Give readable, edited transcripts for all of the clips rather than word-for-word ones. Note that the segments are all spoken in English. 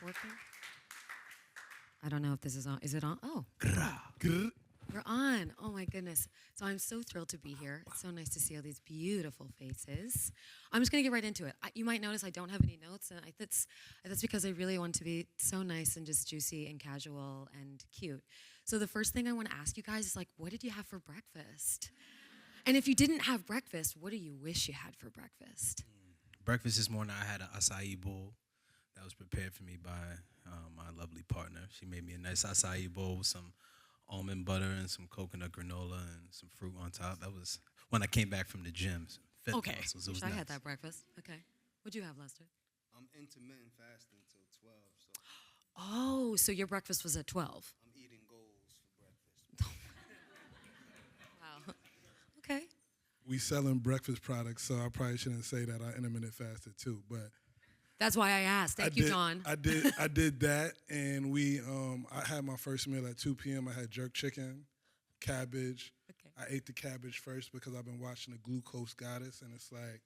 working? I don't know if this is on. Is it on? Oh, Grr. we're on. Oh my goodness. So I'm so thrilled to be here. It's so nice to see all these beautiful faces. I'm just gonna get right into it. You might notice I don't have any notes, and that's because I really want to be so nice and just juicy and casual and cute. So the first thing I want to ask you guys is like, what did you have for breakfast? And if you didn't have breakfast, what do you wish you had for breakfast? Breakfast this morning, I had an acai bowl that was prepared for me by my lovely partner. She made me a nice acai bowl with some almond butter and some coconut granola and some fruit on top. That was when I came back from the gym. Okay, Muscles. It was I nice. had that breakfast. Okay, what'd you have, Lester? I'm intermittent fasting till 12, so Oh, so your breakfast was at 12. I'm eating goals for breakfast. Wow. Okay. We selling breakfast products, so I probably shouldn't say that I intermittent fasted too. But That's why I asked. Thank you, Jon. I did that, and I had my first meal at 2 p.m. I had jerk chicken, cabbage. Okay. I ate the cabbage first because I've been watching the Glucose Goddess, and it's like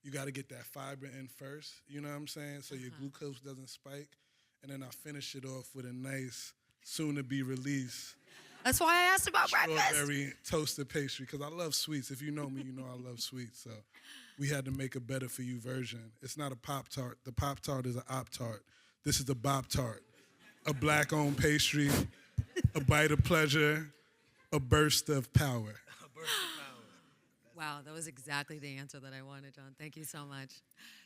you got to get that fiber in first. You know what I'm saying? So your glucose doesn't spike, and then I finish it off with a nice, soon-to-be released That's why I asked about breakfast. strawberry toasted pastry, because I love sweets. If you know me, you know I love sweets. So we had to make a better for you version. It's not a Pop-Tart. The Pop-Tart is an Op-Tart. This is the Bop-Tart, a black-owned pastry, a bite of pleasure, a burst of power. Wow, that was exactly the answer that I wanted, Jon. Thank you so much.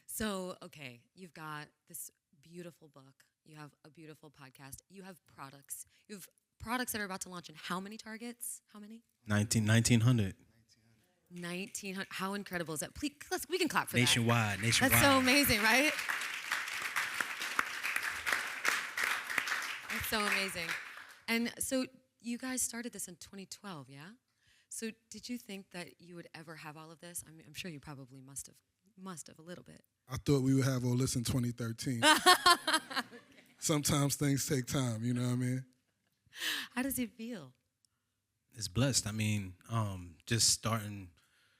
So, okay, you've got this beautiful book. You have a beautiful podcast. You have products. You have products that are about to launch in how many Targets? How many? 1900. 1,900. How incredible is that? Please, we can clap for Nationwide. that. That's so amazing, right? That's so amazing. And so you guys started this in 2012, yeah? So did you think that you would ever have all of this? I mean, I'm sure you probably must have a little bit. I thought we would have all this in 2013. Sometimes things take time, you know what I mean? How does it feel? It's blessed. I mean, just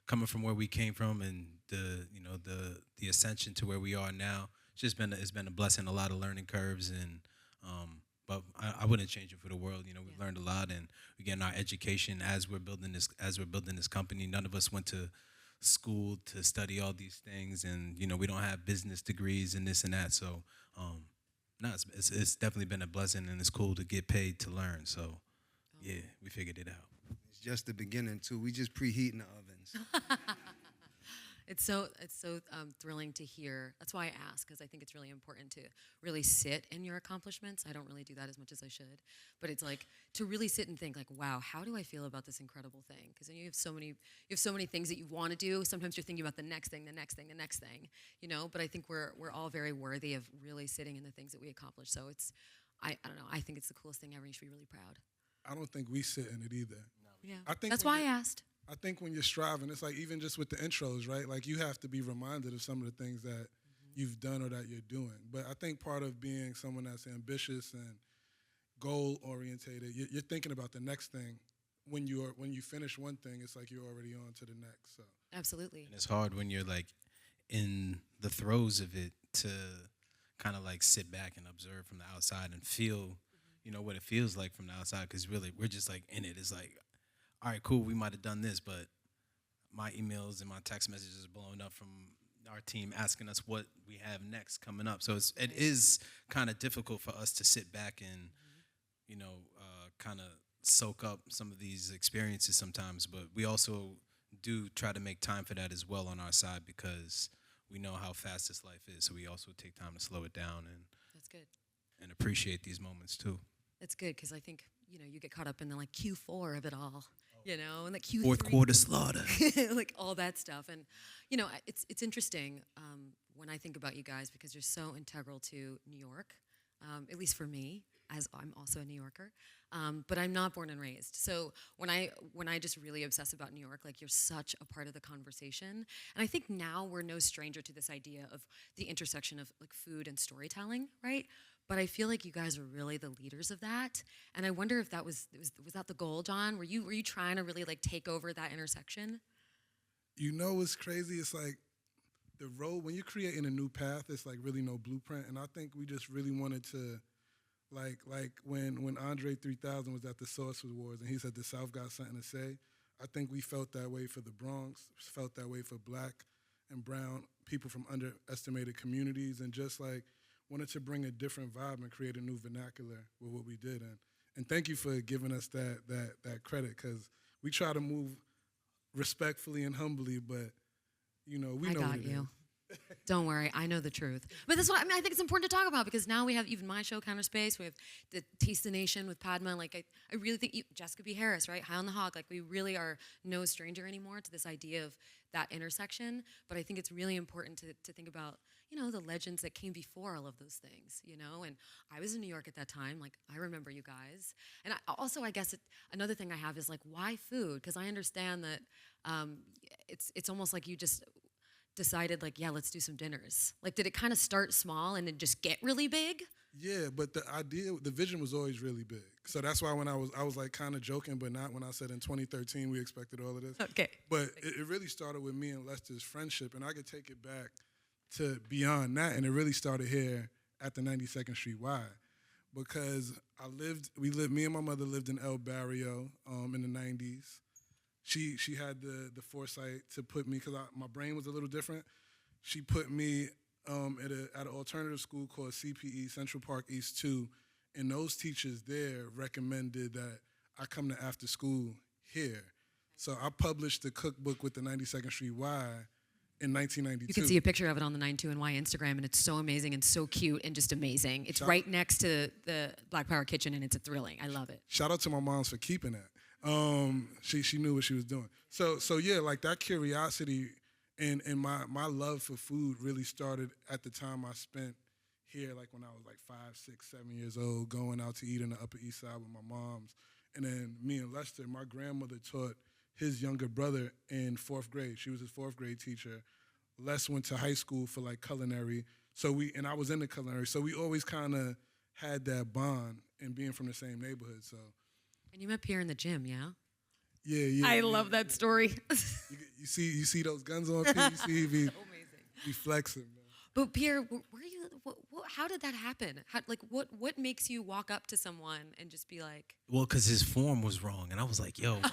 coming from where we came from, and the ascension to where we are now. It's been a blessing. A lot of learning curves, and but I wouldn't change it for the world. You know, we've learned a lot, and we're getting our education as we're building this company. None of us went to school to study all these things, and we don't have business degrees and this and that. So no, it's definitely been a blessing, and it's cool to get paid to learn. So yeah, we figured it out. It's just the beginning too. We just preheating the ovens. It's so thrilling to hear. That's why I ask, because I think it's really important to really sit in your accomplishments. I don't really do that as much as I should, but it's like to really sit and think, like, wow, how do I feel about this incredible thing? Because you have so many things that you want to do. Sometimes you're thinking about the next thing, But I think we're all very worthy of really sitting in the things that we accomplish. So I don't know. I think it's the coolest thing ever. You should be really proud. I don't think we sit in it either. No. Yeah, I think that's why I asked. I think when you're striving, it's like even just with the intros, right? Like you have to be reminded of some of the things that you've done or that you're doing. But I think part of being someone that's ambitious and goal-orientated, you're thinking about the next thing. When you finish one thing, it's like you're already on to the next. So Absolutely. And it's hard when you're like in the throes of it to kind of like sit back and observe from the outside and feel, what it feels like from the outside. Because really, we're just like in it. It's like, all right, cool, we might have done this, but my emails and my text messages are blowing up from our team asking us what we have next coming up. So it is kind of difficult for us to sit back and, kind of soak up some of these experiences sometimes. But we also do try to make time for that as well on our side, because we know how fast this life is. So we also take time to slow it down That's good. and appreciate these moments too. That's good, because I think, you get caught up in the like Q4 of it all, and the Q3. Fourth quarter slaughter. like all that stuff. And, it's interesting when I think about you guys, because you're so integral to New York, at least for me, as I'm also a New Yorker. But I'm not born and raised. So when I just really obsess about New York, like you're such a part of the conversation. And I think now we're no stranger to this idea of the intersection of like food and storytelling, right? But I feel like you guys are really the leaders of that. And I wonder if was that the goal, Jon? Were you trying to really like take over that intersection? what's crazy? It's like the road, when you're creating a new path, it's like really no blueprint. And I think we just really wanted to, like when Andre 3000 was at the Source Awards and he said the South got something to say, I think we felt that way for the Bronx, felt that way for Black and brown people from underestimated communities, and just like wanted to bring a different vibe and create a new vernacular with what we did. And thank you for giving us that credit, because we try to move respectfully and humbly, but we know what it is. Don't worry, I know the truth. But that's what I mean. I think it's important to talk about, because now we have even my show, Counter Space. We have the Taste the Nation with Padma. Like I really think Jessica B. Harris, right? High on the Hog. Like we really are no stranger anymore to this idea of that intersection. But I think it's really important to think about the legends that came before all of those things. And I was in New York at that time. Like I remember you guys. And I guess another thing I have is like, why food? Because I understand that it's almost like you just decided like, yeah, let's do some dinners. Like, did it kind of start small and then just get really big? Yeah, but the vision was always really big. So that's why when I was like kind of joking, but not when I said in 2013 we expected all of this. Okay. But it really started with me and Lester's friendship, and I could take it back to beyond that, and it really started here at the 92nd Street Y, because me and my mother lived in El Barrio in the 90s. She had the foresight to put me, because my brain was a little different. She put me at an alternative school called CPE, Central Park East 2, and those teachers there recommended that I come to after school here. So I published the cookbook with the 92nd Street Y in 1992. You can see a picture of it on the 92NY Instagram, and it's so amazing and so cute and just amazing. It's right next to the Black Power Kitchen, and it's thrilling. I love it. Shout out to my moms for keeping that. She knew what she was doing. So yeah, like that curiosity and my love for food really started at the time I spent here, like when I was like 5, 6, 7 years old, going out to eat in the Upper East Side with my moms. And then me and Lester, my grandmother taught his younger brother in 4th grade. She was his 4th grade teacher. Les went to high school for like culinary. And I was in the culinary. So we always kind of had that bond and being from the same neighborhood. So. And you met Pierre in the gym, yeah? Yeah. I love that story. you see those guns on TV, be flexing, man. But Pierre, how did that happen? What makes you walk up to someone and just be like? Well, because his form was wrong, and I was like, yo, man.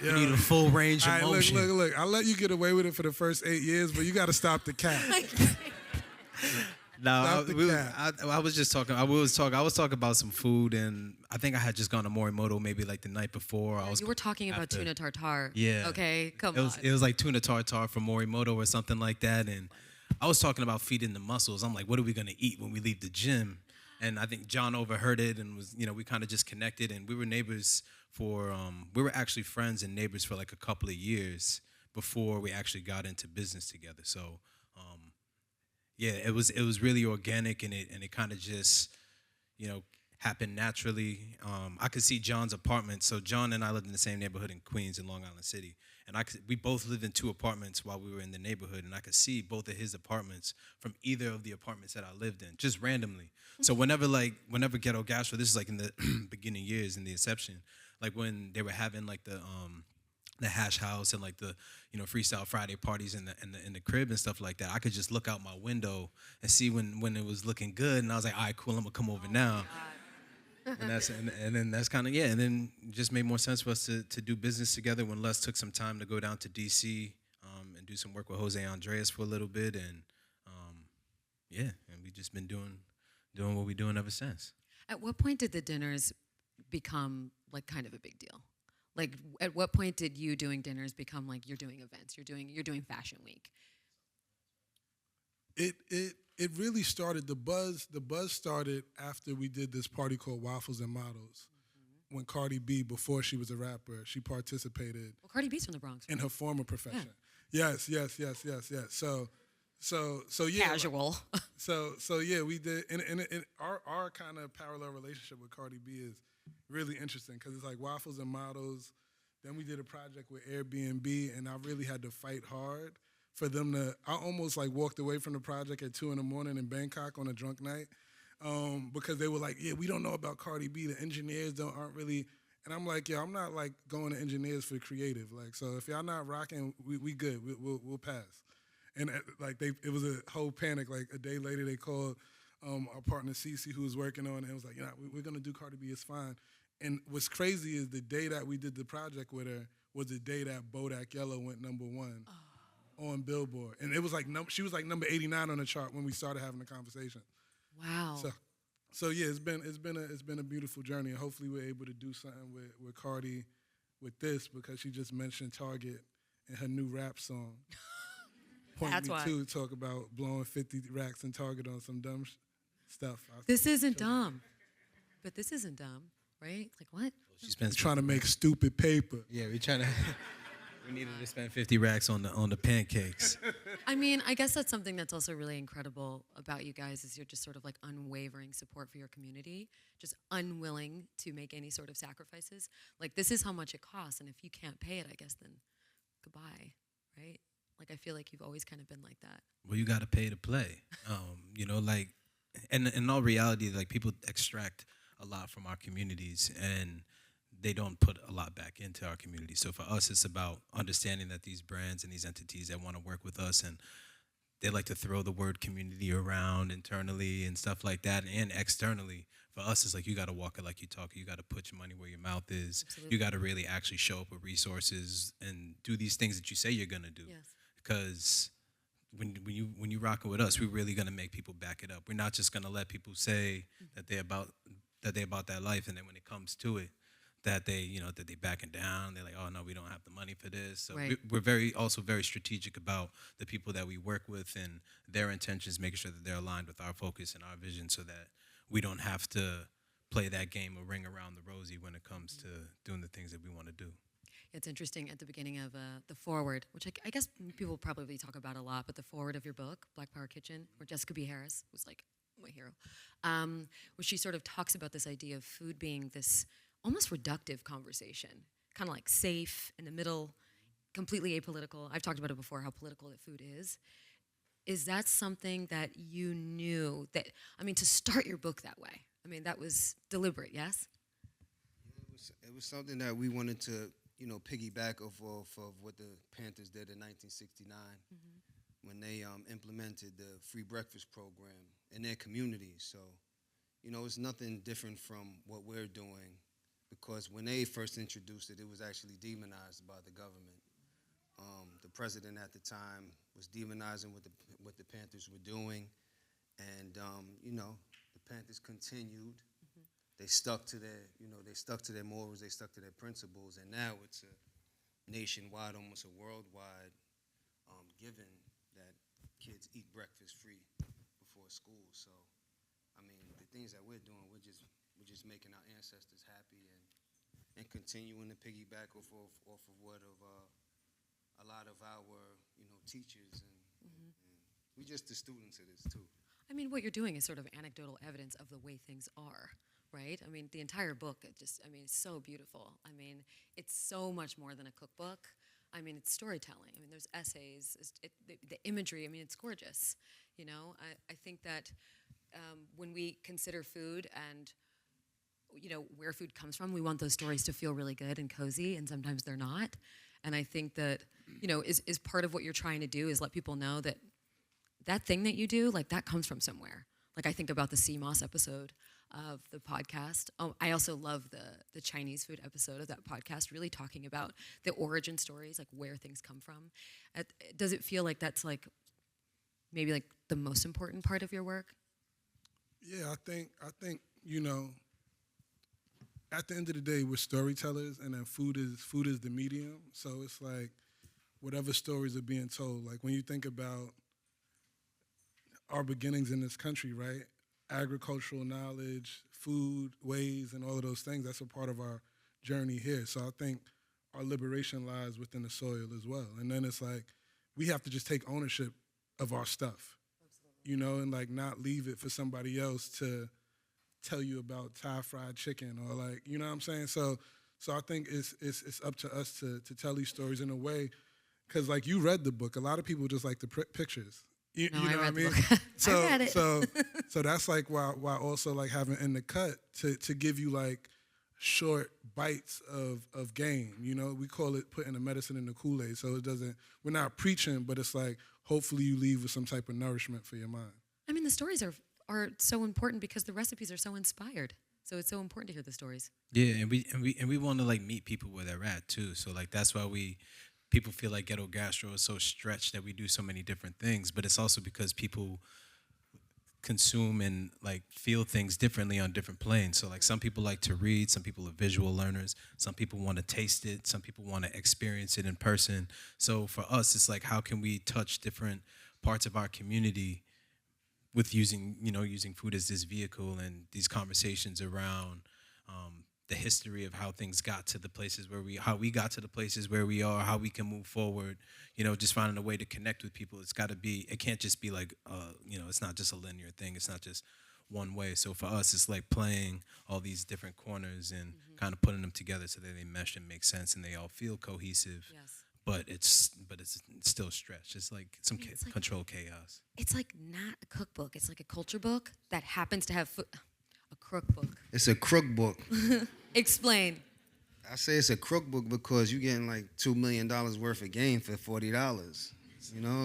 You need a full range of motion. Look. I'll let you get away with it for the first 8 years, but you got to stop the cap. No, I was just talking. I was talking about some food, and I think I had just gone to Morimoto maybe like the night before. You were talking about tuna tartare. Yeah. Okay, come on. It was like tuna tartare from Morimoto or something like that, and I was talking about feeding the muscles. I'm like, what are we gonna eat when we leave the gym? And I think John overheard it and was, we kind of just connected, and we were neighbors we were actually friends and neighbors for like a couple of years before we actually got into business together. So. Yeah, it was really organic, and it kind of just, happened naturally. I could see John's apartment. So John and I lived in the same neighborhood in Queens, in Long Island City, and we both lived in 2 apartments while we were in the neighborhood, and I could see both of his apartments from either of the apartments that I lived in, just randomly. So whenever Ghetto Gastro, this is like in the beginning years, in the inception, like when they were having like the hash house and like the Freestyle Friday parties in the crib and stuff like that, I could just look out my window and see when it was looking good, and I was like, all right, cool, I'm gonna come over now. And then that's kind of and then it just made more sense for us to do business together when Les took some time to go down to DC and do some work with Jose Andres for a little bit, and and we've just been doing what we're doing ever since. At what point did the dinners become like kind of a big deal? Like, at what point did you doing dinners become like you're doing events, you're doing Fashion Week? It really started, the buzz started after we did this party called Waffles and Models. Mm-hmm. When Cardi B, before she was a rapper, she participated. Well, Cardi B's from the Bronx. In her former profession. Yeah. Yes. So yeah. Casual. So yeah, we did, and our kind of parallel relationship with Cardi B is really interesting, because it's like Waffles and Models. Then we did a project with Airbnb, and I really had to fight hard for them to. I almost like walked away from the project at 2 a.m. in Bangkok on a drunk night, because they were like, "Yeah, we don't know about Cardi B. The engineers aren't really." And I'm like, "Yeah, I'm not like going to engineers for creative. Like, so if y'all not rocking, we good. We'll pass." And like it was a whole panic. Like a day later, they called our partner Cece, who was working on it, and was like, we're gonna do Cardi B, it's fine. And what's crazy is the day that we did the project with her was the day that Bodak Yellow went #1 on Billboard, and it was like she was like number 89 on the chart when we started having the conversation. Wow. So yeah, it's been a beautiful journey, and hopefully we're able to do something with Cardi with this, because she just mentioned Target in her new rap song. That's why. To talk about blowing 50 racks in Target on some dumb stuff. This isn't dumb. But this isn't dumb, right? Like what? She spends Trying to make stupid paper. Yeah, we trying to. We needed to spend 50 racks on the pancakes. I mean, I guess that's something that's also really incredible about you guys, is you're just sort of like unwavering support for your community, just unwilling to make any sort of sacrifices. Like, this is how much it costs, and if you can't pay it, I guess then goodbye, right? Like, I feel like you've always kind of been like that. Well, you got to pay to play. Like, and in all reality, like, people extract a lot from our communities, and they don't put a lot back into our community. So for us, it's about understanding that these brands and these entities that want to work with us, and they like to throw the word community around internally and stuff like that, and externally. For us, it's like, you got to walk it like you talk it. You got to put your money where your mouth is. Absolutely. You got to really actually show up with resources and do these things that you say you're going to do. Yes. Because when you rock it with us, we're really going to make people back it up. We're not just going to let people say that they're about that life, and then when it comes to it, that they backing down. They're like, oh no, we don't have the money for this. So Right. we're also very strategic about the people that we work with and their intentions, making sure that they're aligned with our focus and our vision, so that we don't have to play that game of ring around the rosy when it comes to doing the things that we want to do. It's interesting at the beginning of the foreword, which I guess people probably talk about a lot, but the foreword of your book, Black Power Kitchen, where Jessica B. Harris was like my hero, where she sort of talks about this idea of food being this almost reductive conversation, kind of like safe, in the middle, completely apolitical. I've talked about it before, how political that food is. Is that something that you knew to start your book that way? I mean, that was deliberate, yes? It was something that we wanted to, piggyback off of what the Panthers did in 1969 when they implemented the free breakfast program in their communities. So, it's nothing different from what we're doing, because when they first introduced it, it was actually demonized by the government. The president at the time was demonizing what the Panthers were doing, and the Panthers continued. They stuck to their morals, they stuck to their principles, and now it's a nationwide, almost a worldwide, given that kids eat breakfast free before school. So, I mean, the things that we're doing, we're just making our ancestors happy and continuing to piggyback off of what a lot of our teachers and we just the students of this too. I mean, what you're doing is sort of anecdotal evidence of the way things are, right? I mean, the entire book, it's so beautiful. I mean, it's so much more than a cookbook. I mean, it's storytelling. I mean, there's essays, the imagery, I mean, it's gorgeous. I think that when we consider food and where food comes from, we want those stories to feel really good and cozy, and sometimes they're not. And I think that, is part of what you're trying to do is let people know that that thing that you do, like, that comes from somewhere. Like, I think about the sea moss episode of the podcast. I also love the Chinese food episode of that podcast, really talking about the origin stories, like where things come from. Does it feel like that's like maybe like the most important part of your work? Yeah, I think at the end of the day, we're storytellers, and then food is the medium. So it's like whatever stories are being told. Like, when you think about our beginnings in this country, right? Agricultural knowledge, food, ways, and all of those things, that's a part of our journey here. So I think our liberation lies within the soil as well. And then it's like, we have to just take ownership of our stuff, and like not leave it for somebody else to tell you about Thai fried chicken, or like, you know what I'm saying? So I think it's up to us to tell these stories in a way, because like, you read the book. A lot of people just like the pictures. You know what I mean? So, I read it. so that's like why also like having In the Cut to give you like short bites of game. You know, we call it putting the medicine in the Kool-Aid. So it doesn't, we're not preaching, but it's like, hopefully you leave with some type of nourishment for your mind. I mean, the stories are so important because the recipes are so inspired. So it's so important to hear the stories. Yeah, and we want to like meet people where they're at too. So like that's why people feel like Ghetto Gastro is so stretched that we do so many different things. But it's also because people consume and like feel things differently on different planes. So like some people like to read, some people are visual learners, some people want to taste it, some people want to experience it in person. So for us, it's like, how can we touch different parts of our community with using food as this vehicle, and these conversations around the history of how things got to the places how we got to the places where we are, how we can move forward, just finding a way to connect with people. It can't just be like, it's not just a linear thing. It's not just one way. So for us, it's like playing all these different corners and kind of putting them together so that they mesh and make sense and they all feel cohesive. Yes. But it's still stretched. It's like some controlled chaos. It's like not a cookbook. It's like a culture book that happens to have a cookbook. It's a cookbook. Explain. I say it's a cookbook because you're getting like $2 million worth of game for $40.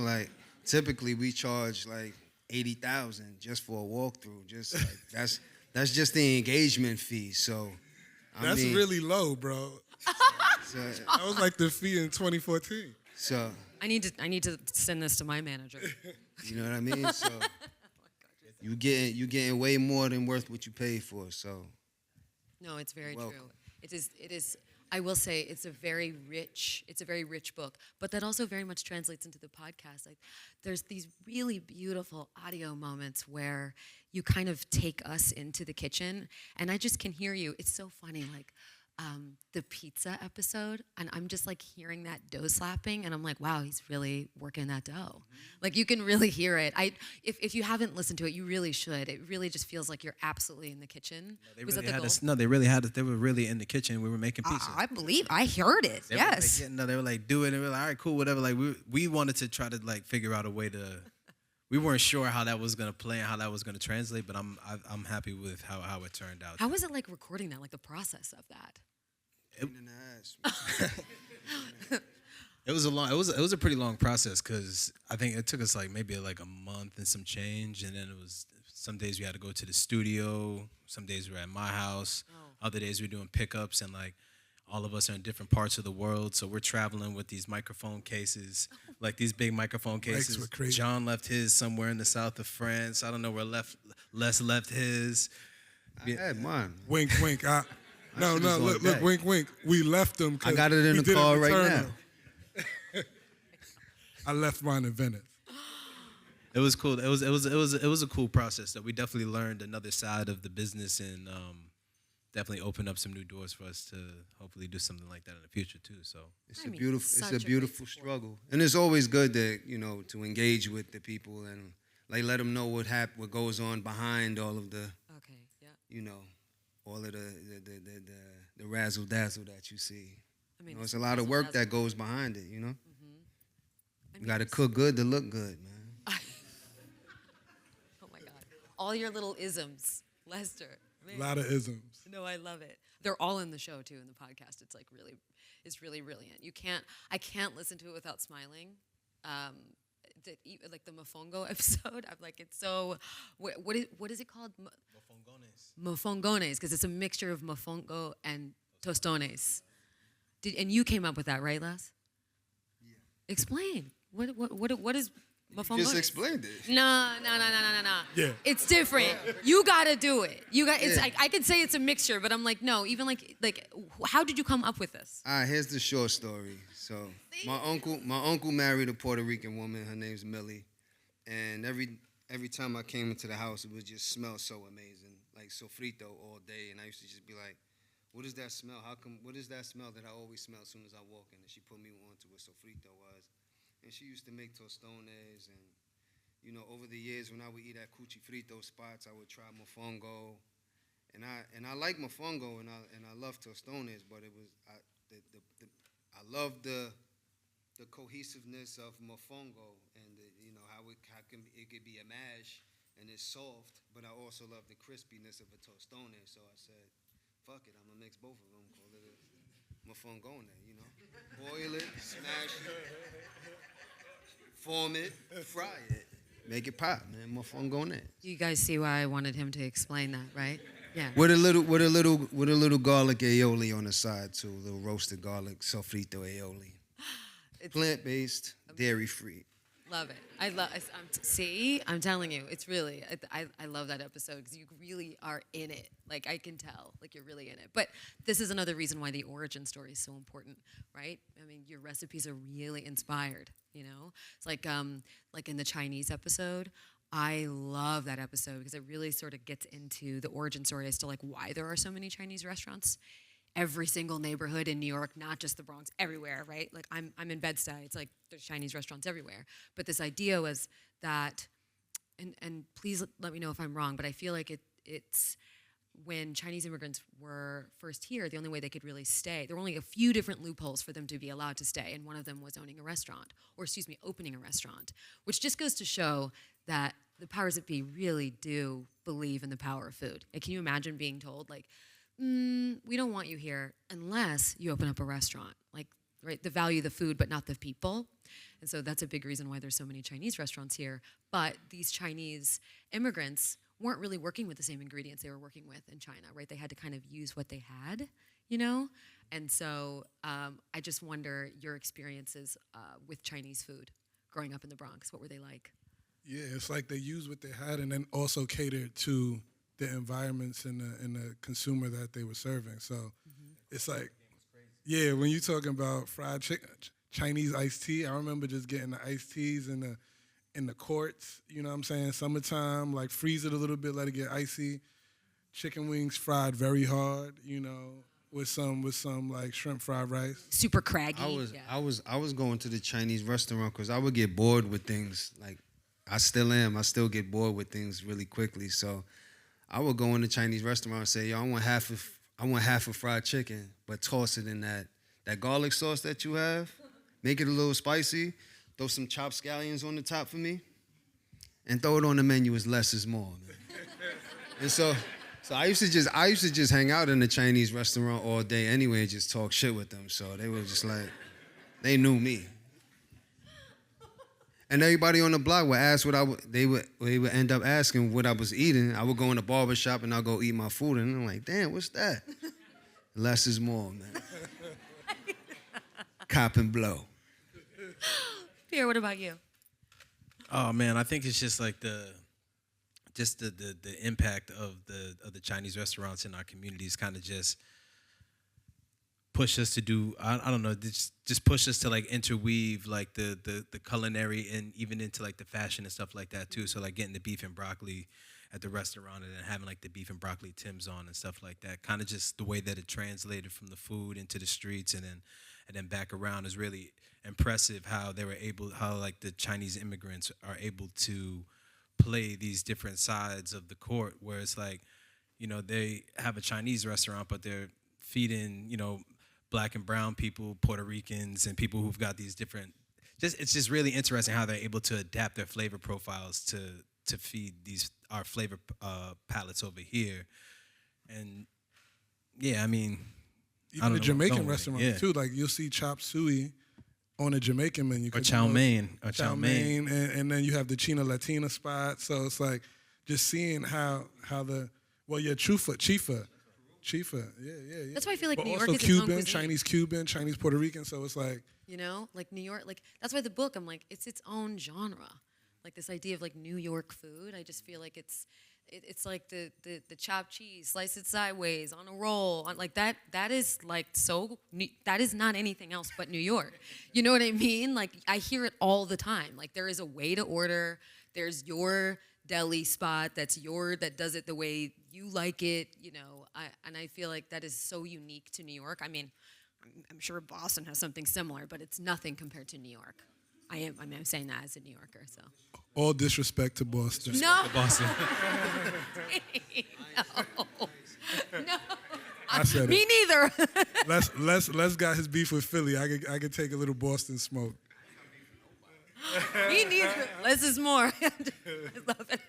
Like typically we charge like $80,000 just for a walkthrough. Just like that's just the engagement fee. So that's really low, bro. So, that was like the fee in 2014. So I need to send this to my manager. You know what I mean? So you getting way more than worth what you paid for. So no, it's very welcome. true. It is. I will say it's a very rich book, but that also very much translates into the podcast. Like, there's these really beautiful audio moments where you kind of take us into the kitchen, and I just can hear you. It's so funny, like the pizza episode, and I'm just like hearing that dough slapping, and I'm like, wow, he's really working that dough. Like, you can really hear it. If you haven't listened to it, you really should. It really just feels like you're absolutely in the kitchen. They really had us. They were really in the kitchen. We were making pizza. I believe I heard it. Yes. They were like, do it, and we were like, all right, cool, whatever. Like we wanted to try to like figure out a way to. We weren't sure how that was gonna play and how that was gonna translate, but I'm happy with how it turned out. How was it like recording that? Like the process of that? It was a pretty long process because I think it took us like maybe like a month and some change, and then it was some days we had to go to the studio, some days we were at my house, other days we were doing pickups, and like all of us are in different parts of the world, so we're traveling with these microphone cases, like these big microphone cases. John left his somewhere in the south of France. I don't know where Les left his. I had mine. Wink, wink. No, look, wink, wink. We left them. I got it in the car right now. I left mine in Venice. It was cool. It was a cool process that we definitely learned another side of the business, and definitely opened up some new doors for us to hopefully do something like that in the future too. So it's a beautiful struggle, and it's always good to to engage with the people and like let them know what goes on behind all of the all of the razzle dazzle that you see. I mean, it's a lot of work that goes behind it. You got to cook good to look good, man. Oh my God, all your little isms, Lester. A lot of isms. No, I love it. They're all in the show too, in the podcast. It's like it's really brilliant. I can't listen to it without smiling. Like the mofongo episode, I'm like, it's so. What is it called? Mofongones, because it's a mixture of mofongo and tostones. And you came up with that, right, Les? Yeah. Explain. What is mofongones? Just explained it. No. Yeah. It's different. You gotta do it. It's like, I could say it's a mixture, but I'm like, no. Even like, how did you come up with this? All right, here's the short story. So my uncle married a Puerto Rican woman. Her name's Millie, and every time I came into the house, it would just smell so amazing, like sofrito all day. And I used to just be like, "What is that smell? What is that smell that I always smell as soon as I walk in?" And she put me on to what sofrito was, and she used to make tostones. And over the years, when I would eat at cuchi frito spots, I would try mofongo, and I like mofongo and I love tostones, but it was I love the cohesiveness of mofongo and how it could be a mash and it's soft, but I also love the crispiness of a tostone. So I said, fuck it, I'm gonna mix both of them. Call it a mafon going there, you know. Boil it, smash it, form it, fry it, make it pop, man. Mafon going there. You guys see why I wanted him to explain that, right? Yeah. With a little garlic aioli on the side too, a little roasted garlic sofrito aioli. Plant-based, dairy-free. Love it. See, I'm telling you, it's really, I love that episode because you really are in it. Like, I can tell, like, you're really in it. But this is another reason why the origin story is so important, right? I mean, your recipes are really inspired, you know? It's like in the Chinese episode, I love that episode because it really sort of gets into the origin story as to, like, why there are so many Chinese restaurants. Every single neighborhood in New York, not just the Bronx, everywhere, right? Like I'm in Bed-Stuy. It's like there's Chinese restaurants everywhere. But this idea was that, and please let me know if I'm wrong, but I feel like it's when Chinese immigrants were first here, the only way they could really stay, there were only a few different loopholes for them to be allowed to stay, and one of them was opening a restaurant, which just goes to show that the powers that be really do believe in the power of food. And can you imagine being told, like, we don't want you here unless you open up a restaurant. Like, right, the value of the food, but not the people. And so that's a big reason why there's so many Chinese restaurants here. But these Chinese immigrants weren't really working with the same ingredients they were working with in China, right? They had to kind of use what they had, you know? And so I just wonder your experiences with Chinese food growing up in the Bronx. What were they like? Yeah, it's like they used what they had and then also catered to the environments and the consumer that they were serving. So it's like, yeah, when you're talking about fried chicken, Chinese iced tea, I remember just getting the iced teas in the courts, you know what I'm saying? Summertime, like freeze it a little bit, let it get icy. Chicken wings fried very hard, you know, with some like shrimp fried rice. Super craggy. I was going to the Chinese restaurant because I would get bored with things. Like I still am. I still get bored with things really quickly. So I would go in the Chinese restaurant and say, yo, I want half of fried chicken, but toss it in that garlic sauce that you have. Make it a little spicy. Throw some chopped scallions on the top for me. And throw it on the menu as less is more, man. And so I used to just hang out in the Chinese restaurant all day anyway and just talk shit with them. So they were just like, they knew me. And everybody on the block would ask they would end up asking what I was eating. I would go in the barber shop and I'll go eat my food. And I'm like, damn, what's that? Less is more, man. Cop and blow. Pierre, what about you? Oh man, I think it's just like the impact of the Chinese restaurants in our communities kind of just push us to do, I don't know, just push us to like interweave like the culinary and even into like the fashion and stuff like that too. So like getting the beef and broccoli at the restaurant and then having like the beef and broccoli Tims on and stuff like that. Kind of just the way that it translated from the food into the streets and then back around is really impressive how like the Chinese immigrants are able to play these different sides of the court where it's like, you know, they have a Chinese restaurant, but they're feeding, you know, Black and brown people, Puerto Ricans, and people who've got these different. It's just really interesting how they're able to adapt their flavor profiles to feed our flavor palettes over here, and yeah, I mean, even the Jamaican restaurants too. Like you'll see chop suey on a Jamaican menu, or chow mein, and then you have the China Latina spot. So it's like just seeing how Chifa, yeah. That's why I feel like but New York also is Cuban, its own Cuban, Chinese Puerto Rican. So it's like, you know, like New York, like that's why the book, I'm like, it's its own genre. Like this idea of like New York food, I just feel like it's like the chopped cheese, slice it sideways on a roll, like that is like that is not anything else but New York. You know what I mean? Like I hear it all the time. Like there is a way to order. There's your deli spot that does it the way you like it, you know. I feel like that is so unique to New York. I mean, I'm sure Boston has something similar, but it's nothing compared to New York. I'm saying that as a New Yorker, so. All disrespect to Boston. No. To Boston. No. I said Me it. neither. Les got his beef with Philly. I could take a little Boston smoke. Me neither. Less is more. I love it.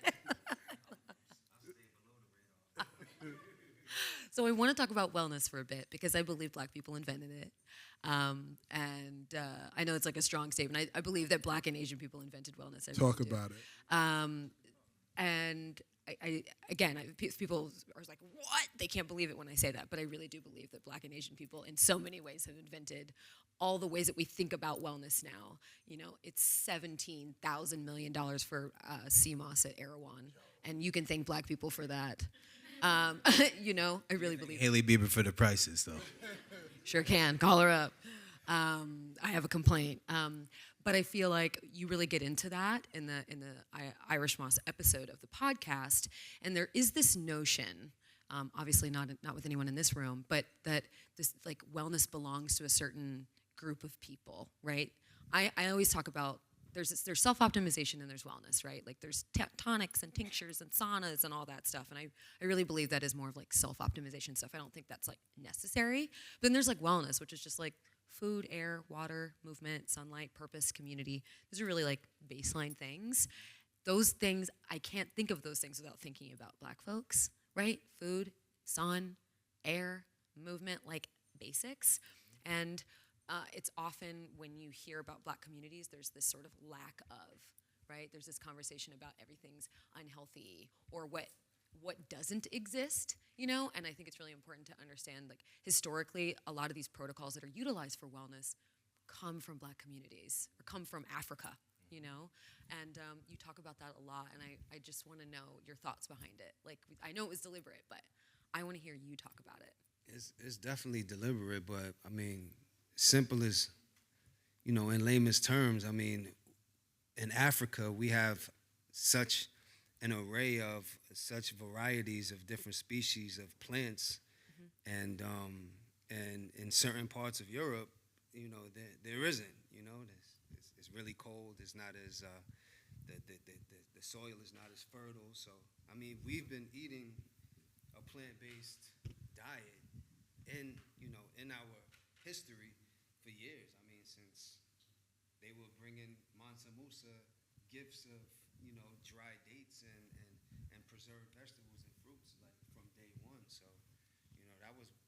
So I want to talk about wellness for a bit because I believe Black people invented it. I know it's like a strong statement. I believe that Black and Asian people invented wellness. I Talk really do. about it. And people are like, what? They can't believe it when I say that. But I really do believe that Black and Asian people in so many ways have invented all the ways that we think about wellness now. You know, it's $17,000 million for sea moss at Erewhon. And you can thank Black people for that. You know, I really believe Haley Bieber for the prices, though. Sure can. Call her up. I have a complaint. But I feel like you really get into that in the Irish Moss episode of the podcast, and there is this notion, obviously not with anyone in this room, but that this like wellness belongs to a certain group of people, right? I always talk about there's self-optimization and there's wellness, right? Like there's tonics and tinctures and saunas and all that stuff, and I really believe that is more of like self-optimization stuff. I don't think that's like necessary. But then there's like wellness, which is just like food, air, water, movement, sunlight, purpose, community. Those are really like baseline things. Those things, I can't think of those things without thinking about Black folks, right? Food, sun, air, movement, like basics. And it's often when you hear about Black communities, there's this sort of lack of, right? There's this conversation about everything's unhealthy or what doesn't exist, you know? And I think it's really important to understand, like, historically, a lot of these protocols that are utilized for wellness come from Black communities or come from Africa, you know? And you talk about that a lot, and I just want to know your thoughts behind it. Like, I know it was deliberate, but I want to hear you talk about it. It's definitely deliberate, but, I mean, simple as, you know, in layman's terms, I mean, in Africa, we have such an array of such varieties of different species of plants, and in certain parts of Europe, you know, there isn't. You know, it's really cold. It's not as the soil is not as fertile. So I mean, we've been eating a plant-based diet in our history for years. I mean, since they were bringing Mansa Musa gifts of dried dates and preserved vegetables and fruits like from day one. So,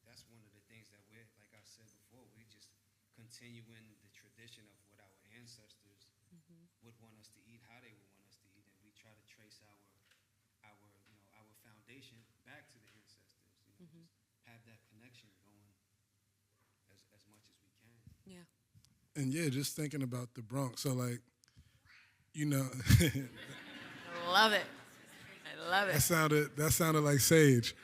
that's one of the things that we're, like I said before, we just continuing the tradition of what our ancestors would want us to eat, how they would want us to eat, and we try to trace our foundation back to the ancestors. Just have that connection going as much as we can. Yeah. And yeah, just thinking about the Bronx. So like, you know, I love it. I love it. That sounded like Sage.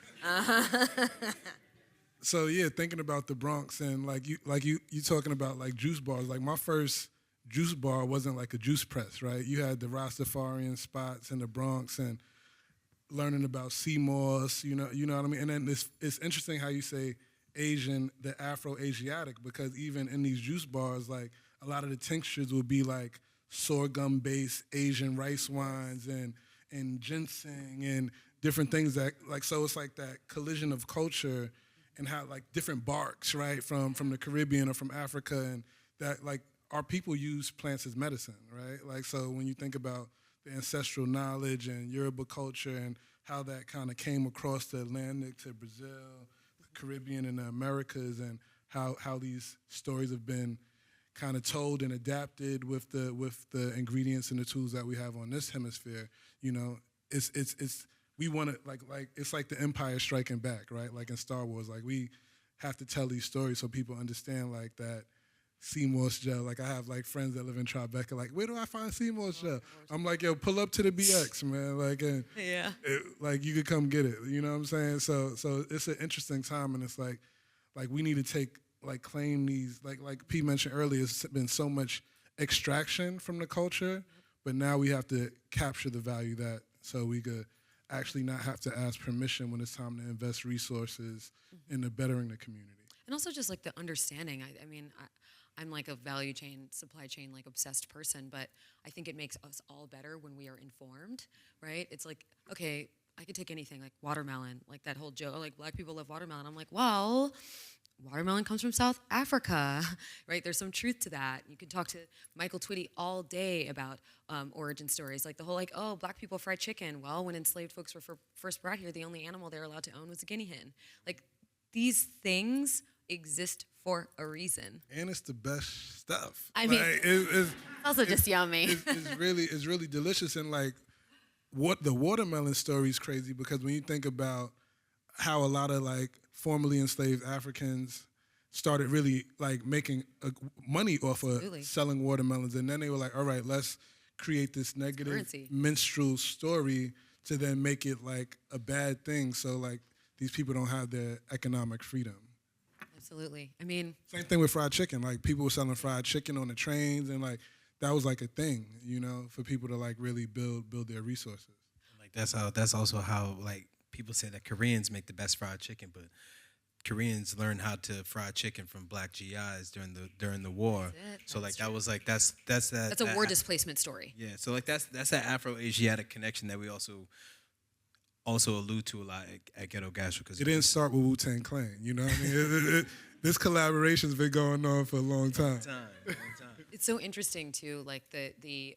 So yeah, thinking about the Bronx and like you talking about like juice bars. Like my first juice bar wasn't like a juice press, right? You had the Rastafarian spots in the Bronx and learning about sea moss, you know what I mean? And then it's interesting how you say Asian, the Afro-Asiatic, because even in these juice bars, like a lot of the tinctures would be like sorghum-based Asian rice wines and ginseng and different things that like, so it's like that collision of culture and how like different barks, right, from the Caribbean or from Africa, and that like our people use plants as medicine, right? Like, so when you think about the ancestral knowledge and Yoruba culture and how that kind of came across the Atlantic to Brazil, the Caribbean and the Americas, and how these stories have been kind of told and adapted with the ingredients and the tools that we have on this hemisphere, you know, it's we want to like it's like the Empire Striking Back, right? Like in Star Wars, like we have to tell these stories so people understand like that sea moss gel. Like I have like friends that live in Tribeca, like where do I find sea moss gel? I'm like, yo, pull up to the BX, man. Like, and yeah, like you could come get it. You know what I'm saying? So it's an interesting time, and it's like we need to claim these, like P mentioned earlier, it's been so much extraction from the culture, but now we have to capture the value that so we could actually not have to ask permission when it's time to invest resources into bettering the community. And also just like the understanding. I mean, I'm like a value chain, supply chain, like obsessed person, but I think it makes us all better when we are informed, right? It's like, okay, I could take anything, like watermelon, like that whole joke, like Black people love watermelon. I'm like, well, watermelon comes from South Africa, right? There's some truth to that. You can talk to Michael Twitty all day about origin stories, like the whole like, oh, Black people fry chicken. Well, when enslaved folks were first brought here, the only animal they were allowed to own was a guinea hen. Like these things exist for a reason. And it's the best stuff. I mean, it's also just yummy. it's really delicious. And like, what the watermelon story is crazy because when you think about how a lot of like formerly enslaved Africans started really like making money off of selling watermelons, and then they were like, all right, let's create this negative minstrel story to then make it like a bad thing, so like these people don't have their economic freedom. Absolutely. I mean, same thing with fried chicken. Like people were selling fried chicken on the trains, and like that was like a thing, you know, for people to like really build their resources. Like that's also how like people say that Koreans make the best fried chicken, but Koreans learned how to fry chicken from black GIs during the war. So like that was like that's a war displacement story. Yeah. So like that's that Afro-Asiatic connection that we also allude to a lot at Ghetto Gastro. Because it didn't start with Wu-Tang Clan, you know what I mean? This collaboration's been going on for a long time. It's so interesting too, like the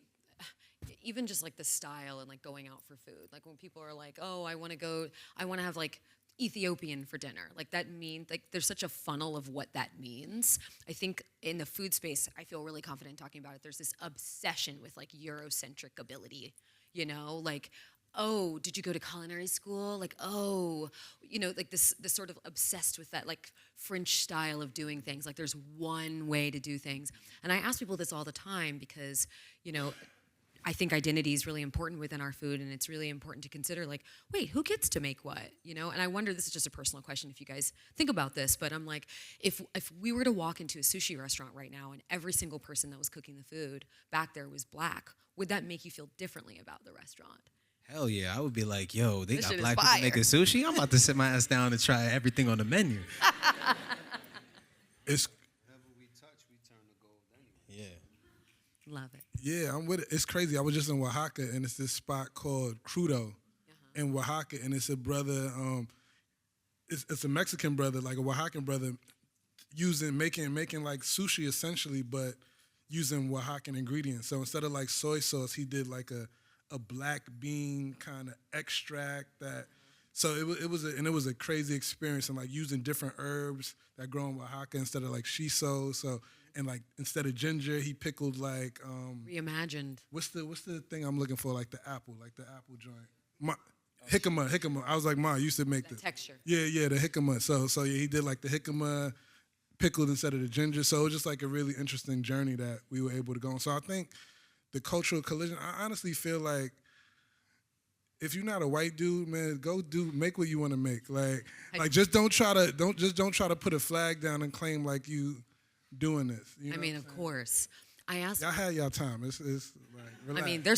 even just like the style and like going out for food. Like when people are like, oh, I want to have like Ethiopian for dinner. Like that means, like there's such a funnel of what that means. I think in the food space, I feel really confident talking about it. There's this obsession with like Eurocentric ability, you know, like, oh, did you go to culinary school? Like, oh, you know, like this sort of obsessed with that like French style of doing things. Like there's one way to do things. And I ask people this all the time because, you know, I think identity is really important within our food, and it's really important to consider, like, wait, who gets to make what, you know? And I wonder, this is just a personal question if you guys think about this, but I'm like, if we were to walk into a sushi restaurant right now and every single person that was cooking the food back there was black, would that make you feel differently about the restaurant? Hell yeah, I would be like, yo, they This got shit black is people fire. making sushi? I'm about to sit my ass down and try everything on the menu. It's Whatever we touch, we turn to gold anyway. Yeah. Love it. Yeah, I'm with it. It's crazy. I was just in Oaxaca, and it's this spot called Crudo in Oaxaca, and it's a brother. It's a Mexican brother, like a Oaxacan brother, making like sushi essentially, but using Oaxacan ingredients. So instead of like soy sauce, he did like a black bean kind of extract that. So it was a crazy experience, and like using different herbs that grow in Oaxaca instead of like shiso. So. And like instead of ginger, he pickled like Reimagined. What's the thing I'm looking for? Like the apple joint. Jicama. I was like, Ma, I used to make That this. texture. Yeah, the jicama. So yeah, he did like the jicama pickled instead of the ginger. So it was just like a really interesting journey that we were able to go on. So I think the cultural collision, I honestly feel like if you're not a white dude, man, make what you want to make. Like just don't try to put a flag down and claim like you doing this. You know I mean, of course. I asked. Y'all had y'all time. It's like, relax. I mean, they're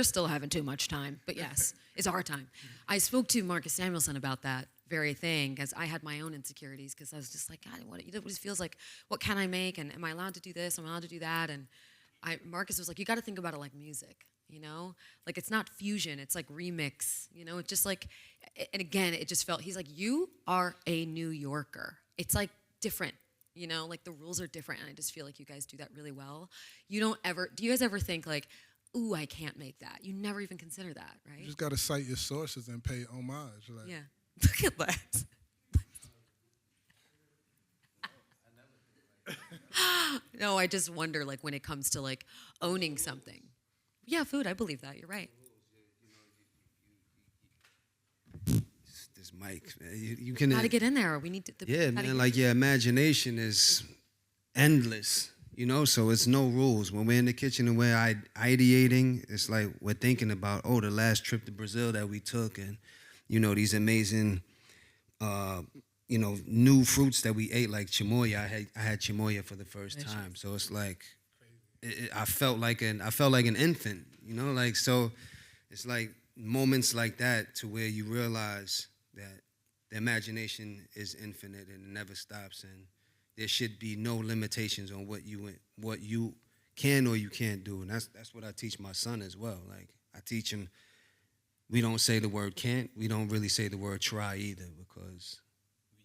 still having too much time, but yes, it's our time. I spoke to Marcus Samuelson about that very thing because I had my own insecurities because I was just like, God, it just feels like, what can I make, and am I allowed to do this? Am I allowed to do that? And Marcus was like, you got to think about it like music, you know, like it's not fusion, it's like remix, you know, it's just like, and again, it just felt. He's like, you are a New Yorker. It's like different. You know, like the rules are different, and I just feel like you guys do that really well. Do you guys ever think like, ooh, I can't make that? You never even consider that, right? You just got to cite your sources and pay homage. Like. Yeah. Look at that. No, I just wonder, like, when it comes to like owning something. Yeah, food, I believe that. You're right. This mic, man. You can Got to get in there. We need to. Yeah, man. Like your imagination is endless, you know. So it's no rules. When we're in the kitchen and we're ideating, it's like we're thinking about the last trip to Brazil that we took, and you know these amazing, new fruits that we ate, like chimoya. I had chimoya for the first time, so it's like I felt like an infant, you know. Like so, it's like moments like that to where you realize that the imagination is infinite and never stops, and there should be no limitations on what you can or you can't do. And that's what I teach my son as well. Like I teach him, we don't say the word can't. We don't really say the word try either, because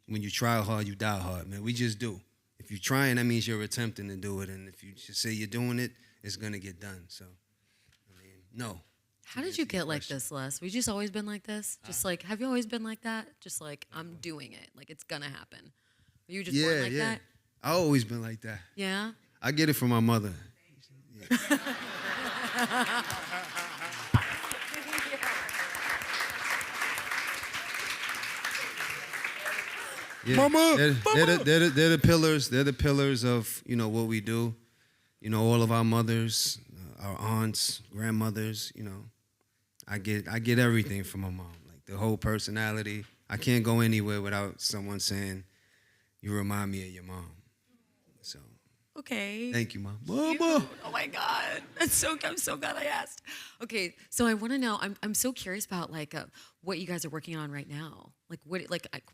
when you try hard, you die hard, man. We just do. If you're trying, that means you're attempting to do it, and if you just say you're doing it, it's gonna get done. So, I mean, no, How did you get like this, Les? We just always been like this? Just like, have you always been like that? Just like, I'm doing it. Like, it's gonna happen. Were you just born like that? I always been like that. Yeah? I get it from my mother. Yeah. Yeah, Mama, they're the pillars. They're the pillars of what we do. All of our mothers, our aunts, grandmothers. I get everything from my mom. Like the whole personality. I can't go anywhere without someone saying, "You remind me of your mom." So. Okay. Thank you, Mom. Mama. Oh my God, I'm so glad I asked. Okay, so I want to know. I'm so curious about like what you guys are working on right now. We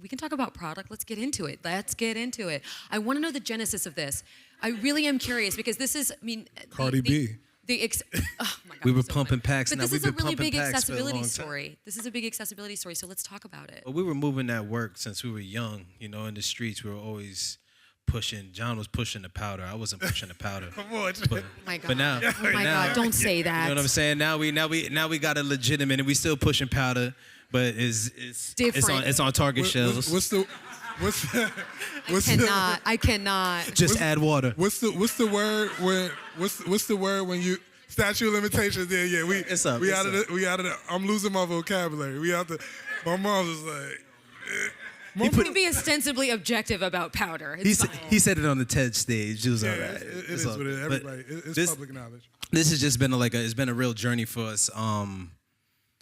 can talk about product. Let's get into it. I want to know the genesis of this. I really am curious because this is. I mean, Cardi B. Oh my God, we were pumping packs. But now this we've is a been really pumping big packs for a accessibility long time. story. This is a big accessibility story. So let's talk about it. Well, we were moving that work since we were young. In the streets, we were always pushing. John was pushing the powder. I wasn't pushing the powder. Come on. Oh my God. But now, oh my God, don't say that. You know what I'm saying? Now we got a legitimate, and we still pushing powder, but it's different. It's on Target shelves. I cannot. Just add water. What's the word when you statute of limitations? Yeah. We out of the. I'm losing my vocabulary. We out the. My mom was like. You can be ostensibly objective about powder. He said it on the TED stage. It was all right. It is what it is. Everybody, it's public knowledge. This has just been it's been a real journey for us.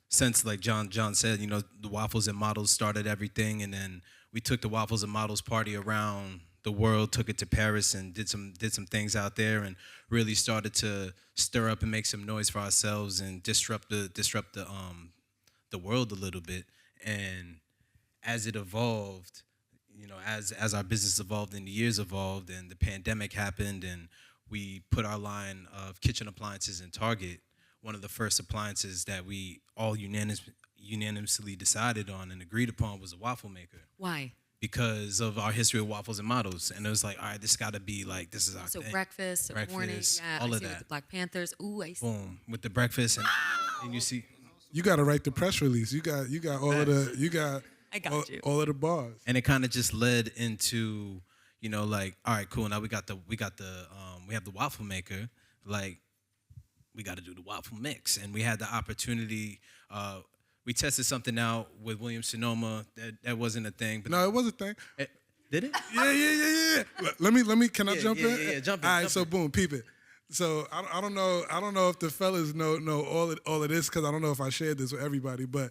Since like John said, the Waffles and Models started everything, and then we took the Waffles and Models party around the world, took it to Paris, and did some things out there, and really started to stir up and make some noise for ourselves and disrupt the world a little bit. And as it evolved, as our business evolved and the years evolved and the pandemic happened and we put our line of kitchen appliances in Target, one of the first appliances that we all unanimously decided on and agreed upon was a waffle maker. Why? Because of our history of Waffles and Models. And it was like, all right, this got to be like, this is our thing. So breakfast, morning, yeah, all I of see that. With the Black Panthers. Ooh, I see. Boom, with the breakfast and you see. You got to write the press release. You got all of the I got you. All of the bars. And it kind of just led into, like, all right, cool. Now we have the waffle maker. Like, we got to do the waffle mix. And we had the opportunity. We tested something out with Williams Sonoma. That wasn't a thing. But no, it was a thing. Did it? Yeah. Let me. Can I jump in? Yeah, jump in. All right, so boom, peep it. So I don't know if the fellas know all of this because I don't know if I shared this with everybody, but.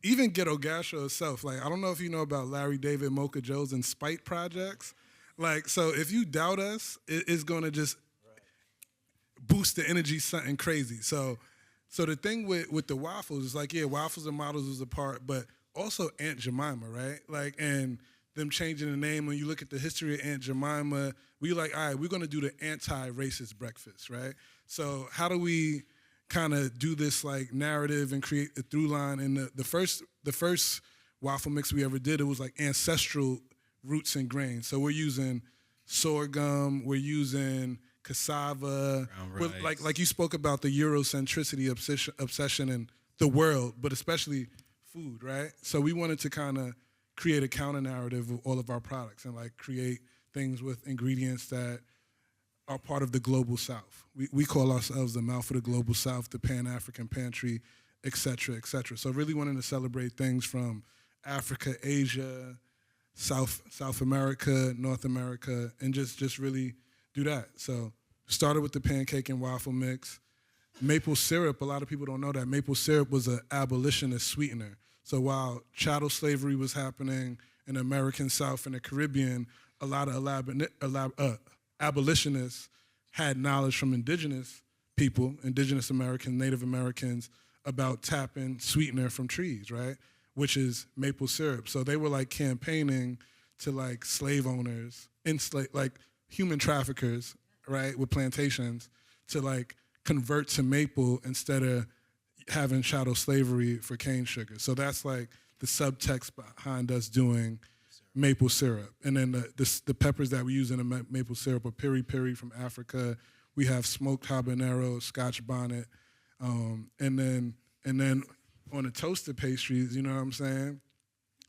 Even Ghetto Gastro itself, like I don't know if you know about Larry David, Mocha Joe's, and Spite projects. Like, so if you doubt us, it's gonna just boost the energy something crazy. So the thing with the waffles is like, yeah, Waffles and Models was a part, but also Aunt Jemima, right? Like, and them changing the name. When you look at the history of Aunt Jemima, we like, all right, we're gonna do the anti-racist breakfast, right? So how do we kind of do this like narrative and create a through line? And the first waffle mix we ever did, it was like ancestral roots and grains. So we're using sorghum, we're using cassava, like you spoke about the Eurocentricity obsession in the world, but especially food, right? So we wanted to kind of create a counter narrative of all of our products and like create things with ingredients that are part of the global South. We call ourselves the mouth of the global South, the Pan-African pantry, et cetera, et cetera. So really wanting to celebrate things from Africa, Asia, South America, North America, and just really do that. So started with the pancake and waffle mix. Maple syrup, a lot of people don't know that. Maple syrup was an abolitionist sweetener. So while chattel slavery was happening in the American South and the Caribbean, a lot of abolitionists had knowledge from indigenous people, indigenous Americans, Native Americans, about tapping sweetener from trees, right? Which is maple syrup. So they were like campaigning to like slave owners, like human traffickers, right, with plantations, to like convert to maple instead of having chattel slavery for cane sugar. So that's like the subtext behind us doing maple syrup. And then the peppers that we use in the maple syrup are piri piri from Africa. We have smoked habanero, Scotch bonnet, And then on the toasted pastries, you know what I'm saying?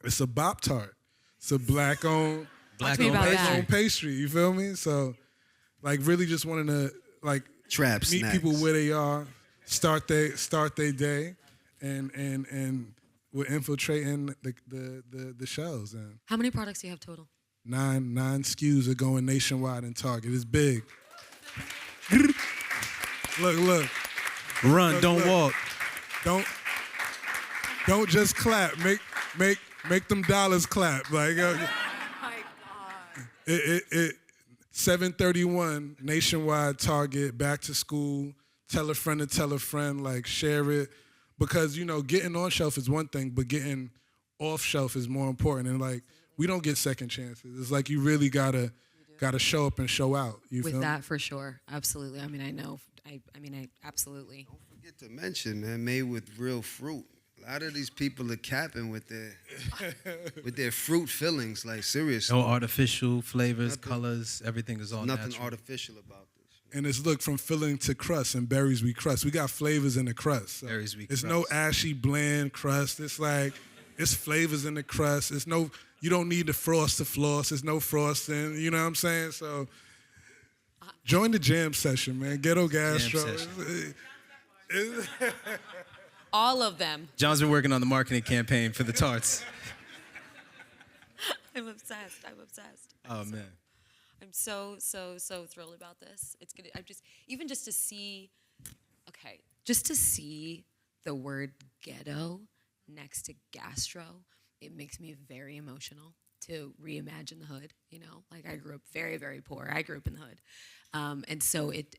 It's a bop tart. It's a black-owned Talk to me about that. pastry. You feel me? So, like, really just wanting to like Trap meet snacks. people where they are, start their day, and we're infiltrating the shelves. And How many products do you have total? nine SKUs are going nationwide in Target. It's big. Look. Run, Look, don't look. walk. Don't just clap. Make them dollars clap. Like Oh my God. it 731 nationwide Target, back to school, tell a friend to tell a friend, like share it. Because, you know, getting on shelf is one thing, but getting off shelf is more important. And like we don't get second chances. It's like you really gotta show up and show out. You With feel me? that, for sure. Absolutely. I mean, I know. I absolutely. Don't forget to mention, man, made with real fruit. A lot of these people are capping with their fruit fillings. Like seriously, No artificial flavors, colors. Everything is all nothing natural. artificial about this. And it's look from filling to crust, and berries we crust. We got flavors in the crust. So Berries we it's crust. no ashy bland crust. It's like it's flavors in the crust. It's no, you don't need the frost to floss. There's no frosting. You know what I'm saying? So join the jam session, man. Ghetto Gastro. session. All of them. Jon's been working on the marketing campaign for the tarts. I'm obsessed. Oh man. I'm so thrilled about this. It's gonna. I'm just to see. Okay, just to see the word ghetto next to gastro, it makes me very emotional to reimagine the hood. You know, like I grew up very, very poor. I grew up in the hood, and so it.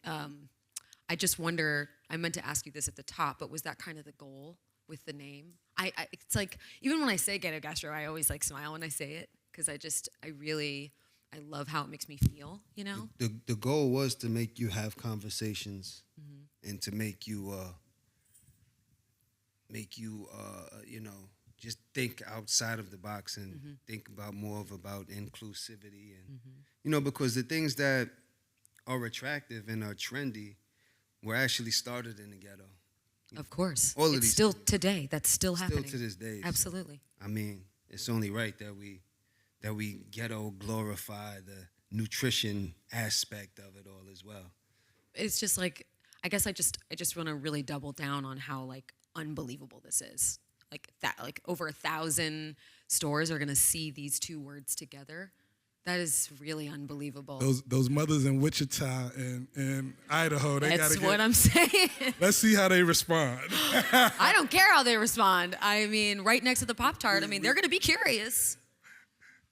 I just wonder. I meant to ask you this at the top, but was that kind of the goal with the name? It's like even when I say Ghetto Gastro, I always like smile when I say it because I love how it makes me feel. You know. The goal was to make you have conversations and to make you you know, just think outside of the box and think about inclusivity and you know, because the things that are attractive and are trendy were actually started in the ghetto. Of course. All of it's these still things. today. That's still Still happening. to this day. Absolutely. I mean, it's only right that we ghetto glorify the nutrition aspect of it all as well. It's just like I guess I just want to really double down on how like unbelievable this is. Like over 1,000 stores are gonna see these two words together. That is really unbelievable. Those mothers in Wichita and Idaho, they That's gotta what I'm saying. Let's see how they respond. I don't care how they respond. I mean, right next to the Pop-Tart, I mean, they're gonna be curious.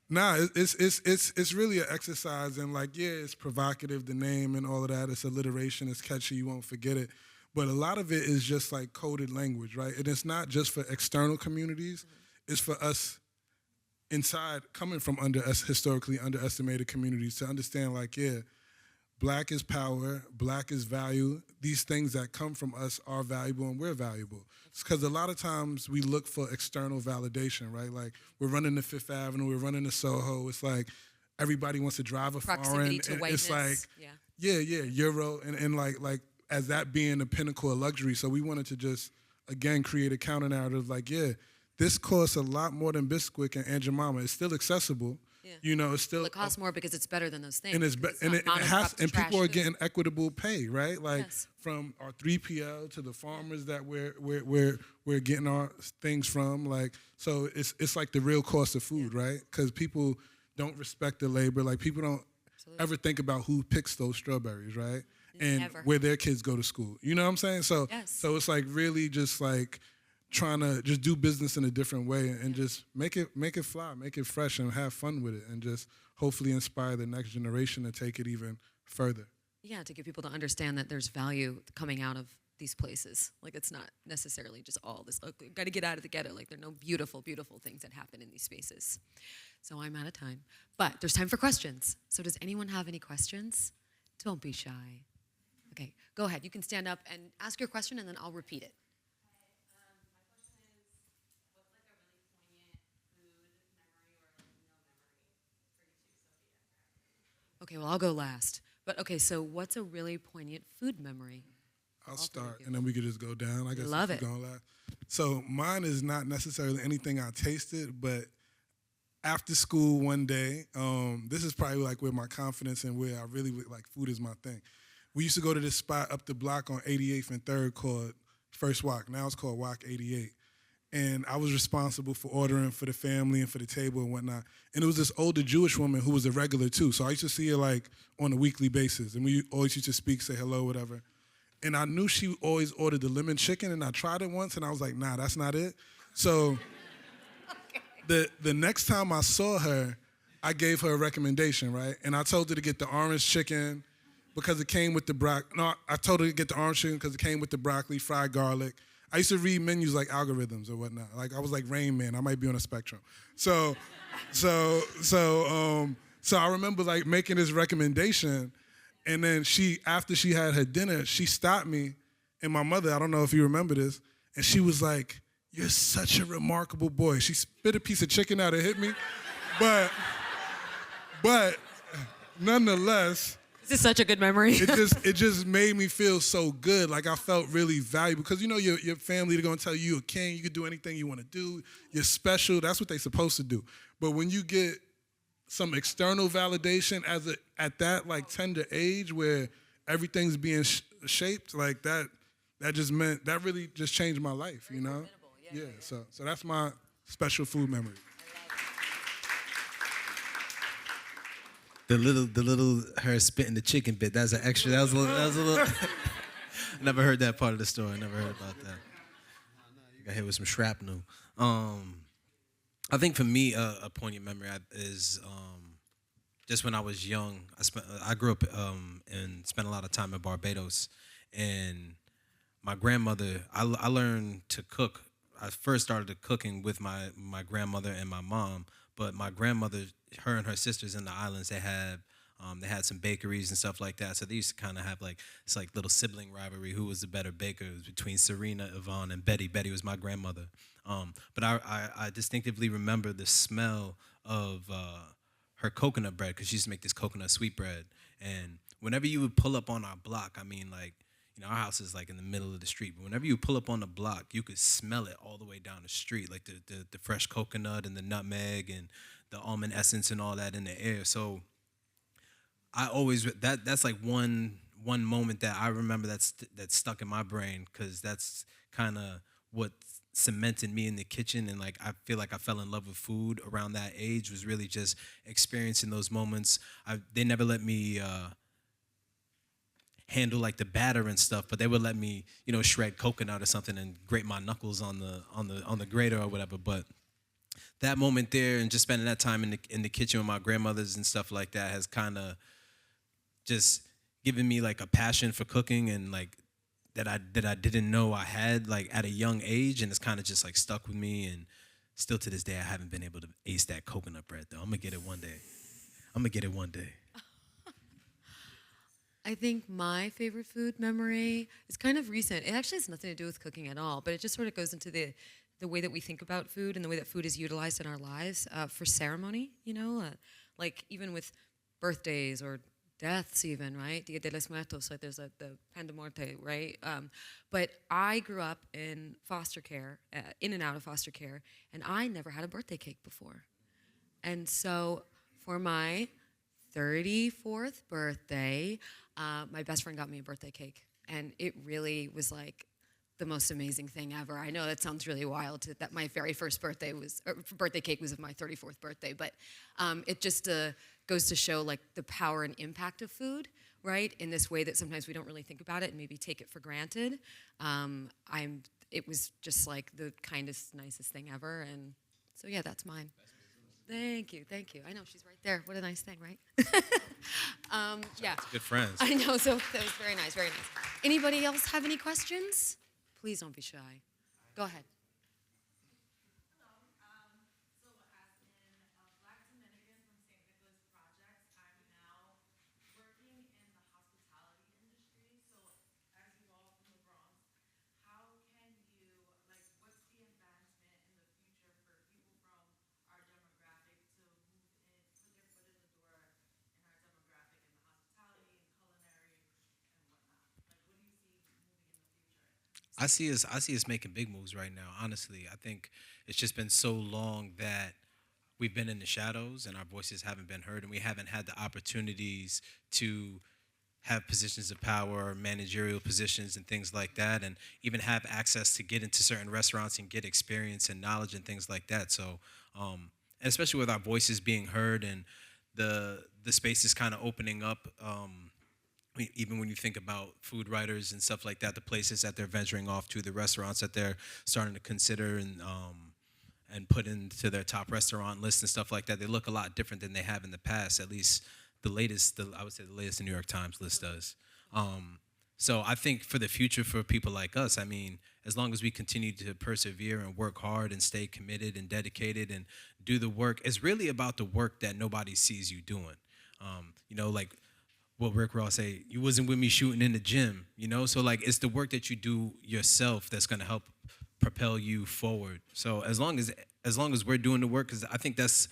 Nah, it's really an exercise in like, yeah, it's provocative, the name and all of that. It's alliteration, it's catchy, you won't forget it. But a lot of it is just like coded language, right? And it's not just for external communities, it's for us inside, coming from historically underestimated communities to understand like, yeah, black is power, black is value. These things that come from us are valuable and we're valuable. It's because a lot of times we look for external validation, right? Like we're running to Fifth Avenue, we're running to Soho. It's like everybody wants to drive a Proximity foreign. to And whiteness. it's like, yeah. Euro and like as that being the pinnacle of luxury. So we wanted to just, again, create a counter narrative like, yeah, this costs a lot more than Bisquick and Aunt Jemima. It's still accessible. Yeah. You know, it's still. Well, it costs more because it's better than those things. And and people are getting equitable pay, right? Like from our 3PL to the farmers that we're getting our things from. Like, so it's like the real cost of food, right? Because people don't respect the labor. Like people don't ever think about who picks those strawberries, right? And where their kids go to school. You know what I'm saying? So so it's like really just like trying to just do business in a different way and just make it fly, make it fresh and have fun with it and just hopefully inspire the next generation to take it even further. Yeah, to get people to understand that there's value coming out of these places. Like it's not necessarily just all this, like, got to get out of the ghetto. Like there are no beautiful, beautiful things that happen in these spaces. So I'm out of time. But there's time for questions. So does anyone have any questions? Don't be shy. Okay, go ahead. You can stand up and ask your question and then I'll repeat it. Okay, well, I'll go last. But okay, so what's a really poignant food memory I'll All three of start, you. and then we could just go down. I guess Love if it. you're going last. So mine is not necessarily anything I tasted, but after school one day, this is probably like where my confidence and where I really like food is my thing. We used to go to this spot up the block on 88th and 3rd called First Walk. Now it's called Walk 88. And I was responsible for ordering for the family and for the table and whatnot. And it was this older Jewish woman who was a regular too. So I used to see her like on a weekly basis. And we always used to speak, say hello, whatever. And I knew she always ordered the lemon chicken, and I tried it once, and I was like, nah, that's not it. So the next time I saw her, I gave her a recommendation, right? And I told her to get the orange chicken because it came with the broccoli. No, I told her to get the orange chicken because it came with the broccoli, fried garlic. I used to read menus like algorithms or whatnot. Like I was like Rain Man. I might be on a spectrum. So I remember like making this recommendation, and then after she had her dinner, she stopped me, and my mother, I don't know if you remember this, and she was like, "You're such a remarkable boy." She spit a piece of chicken out and hit me, but nonetheless, This is such a good memory. it just made me feel so good. Like I felt really valuable because you know your family, they're gonna tell you you're a king, you can do anything you want to do, you're special. That's what they're supposed to do. But when you get some external validation at that like tender age where everything's being shaped like that really just changed my life, you know? Yeah. So that's my special food memory. The little her spitting the chicken bit. That's an extra. That was a little. I never heard that part of the story. I never heard about that. Got hit with some shrapnel. I think for me, a poignant memory is just when I was young. I grew up and spent a lot of time in Barbados, and my grandmother. I learned to cook. I first started cooking with my grandmother and my mom, but my grandmother, her and her sisters in the islands, they had some bakeries and stuff like that. So they used to kind of have like it's like little sibling rivalry. Who was the better baker? It was between Serena, Yvonne, and Betty. Betty was my grandmother. But I distinctively remember the smell of her coconut bread because she used to make this coconut sweet bread. And whenever you would pull up on our block, I mean, like, you know, our house is like in the middle of the street. But whenever you pull up on the block, you could smell it all the way down the street, like the fresh coconut and the nutmeg and the almond essence and all that in the air. So I always that's like one moment that I remember that's stuck in my brain because that's kind of what cemented me in the kitchen, and like I feel like I fell in love with food around that age was really just experiencing those moments. They never let me handle like the batter and stuff, but they would let me, you know, shred coconut or something and grate my knuckles on the grater or whatever. But that moment there and just spending that time in the kitchen with my grandmothers and stuff like that has kind of just given me like a passion for cooking and like that I didn't know I had like at a young age, and it's kind of just like stuck with me. And still to this day I haven't been able to ace that coconut bread though. I'm gonna get it one day. I think my favorite food memory is kind of recent. It actually has nothing to do with cooking at all, but it just sort of goes into the way that we think about food and the way that food is utilized in our lives for ceremony, you know, like even with birthdays or deaths even, right? Dia de los Muertos, like there's the Pan de Muerte, right? But I grew up in foster care, in and out of foster care, and I never had a birthday cake before. And so for my 34th birthday, my best friend got me a birthday cake, and it really was like the most amazing thing ever. I know that sounds really wild that my very first birthday cake was of my 34th birthday, but it just goes to show like the power and impact of food, right? In this way that sometimes we don't really think about it and maybe take it for granted. It was just like the kindest, nicest thing ever, and so yeah, that's mine. Thank you. I know, she's right there. What a nice thing, right? Yeah. Good friends. I know, so that was very nice, very nice. Anybody else have any questions? Please don't be shy. Go ahead. I see us making big moves right now. Honestly, I think it's just been so long that we've been in the shadows and our voices haven't been heard, and we haven't had the opportunities to have positions of power, managerial positions, and things like that, and even have access to get into certain restaurants and get experience and knowledge and things like that. So, and especially with our voices being heard and the space is kind of opening up. Even when you think about food writers and stuff like that, the places that they're venturing off to, the restaurants that they're starting to consider and put into their top restaurant lists and stuff like that, they look a lot different than they have in the past. At least I would say the latest New York Times list does. So I think for the future, for people like us, I mean, as long as we continue to persevere and work hard and stay committed and dedicated and do the work, it's really about the work that nobody sees you doing. Like what Rick Ross say, you wasn't with me shooting in the gym, So like it's the work that you do yourself that's gonna help propel you forward. So as long as we're doing the work, because I think that's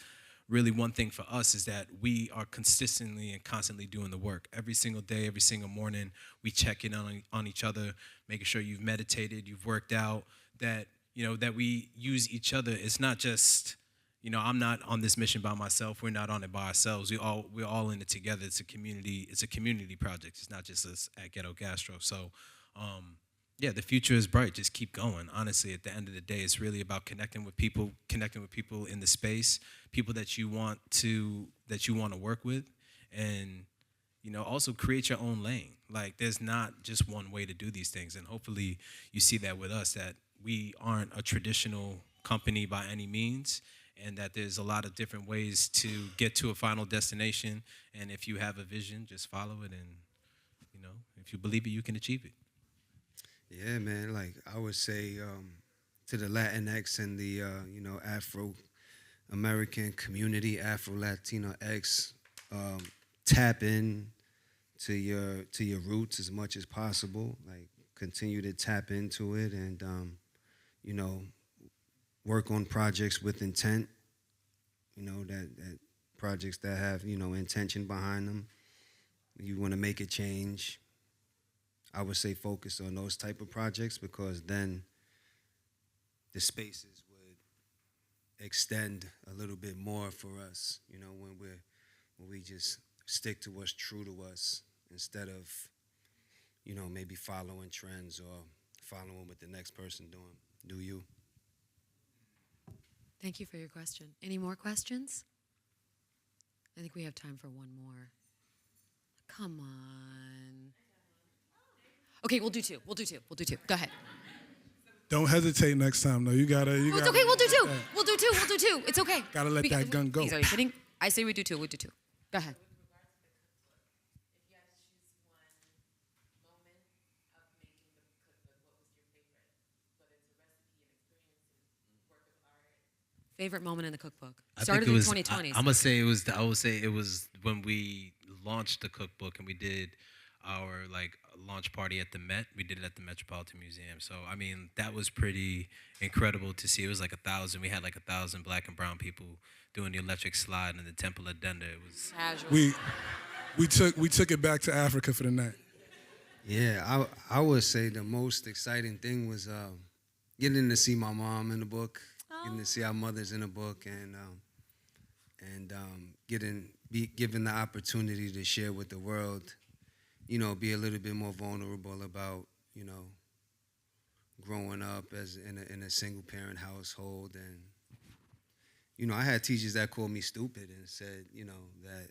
really one thing for us is that we are consistently and constantly doing the work. Every single day, every single morning, we check in on each other, making sure you've meditated, you've worked out, that we use each other. It's not just, I'm not on this mission by myself. We're not on it by ourselves. We're all in it together. It's a community project. It's not just us at Ghetto Gastro. So, yeah, the future is bright. Just keep going. Honestly, at the end of the day, it's really about connecting with people in the space, people that you want to work with, and also create your own lane. Like there's not just one way to do these things, and hopefully you see that with us, that we aren't a traditional company by any means, and that there's a lot of different ways to get to a final destination. And if you have a vision, just follow it, and if you believe it, you can achieve it. Yeah, man. Like I would say to the Latinx and the Afro-American community, Afro-Latino X, tap in to your roots as much as possible. Like continue to tap into it, and work on projects with intent. That projects that have intention behind them. You want to make a change. I would say focus on those type of projects, because then the spaces would extend a little bit more for us, when we just stick to what's true to us instead of, maybe following trends or following what the next person doing. Do you? Thank you for your question. Any more questions? I think we have time for one more. Come on. Okay, we'll do two. Go ahead. Don't hesitate next time, though. It's okay, we'll do two. We'll do two. It's okay. Gotta let that gun go. Are you kidding? I say we do two. Go ahead. Favorite moment in the cookbook? Started in 2020. I would say it was when we launched the cookbook and we did our launch party at the Met. We did it at the Metropolitan Museum. So I mean that was pretty incredible to see. It was 1,000. We had 1,000 black and brown people doing the electric slide in the Temple of Denda. It was casual. We took it back to Africa for the night. Yeah, I would say the most exciting thing was getting to see my mom in the book, getting to see our mothers in the book, and given the opportunity to share with the world. Be a little bit more vulnerable about, growing up as in a single parent household. And, I had teachers that called me stupid and said, that,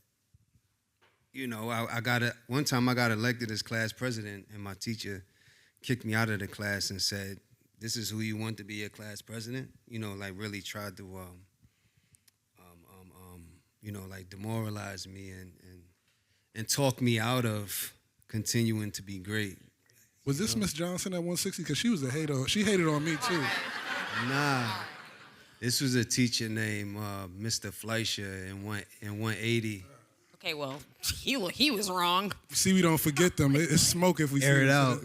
one time I got elected as class president, and my teacher kicked me out of the class and said, this is who you want to be your class president? Really tried to, demoralize me and talk me out of continuing to be great. Was this Miss Johnson at 160? Because she was a hater. She hated on me, too. Nah. This was a teacher named Mr. Fleischer in 180. Okay, well, he was wrong. See, we don't forget them. It's smoke if we air it out.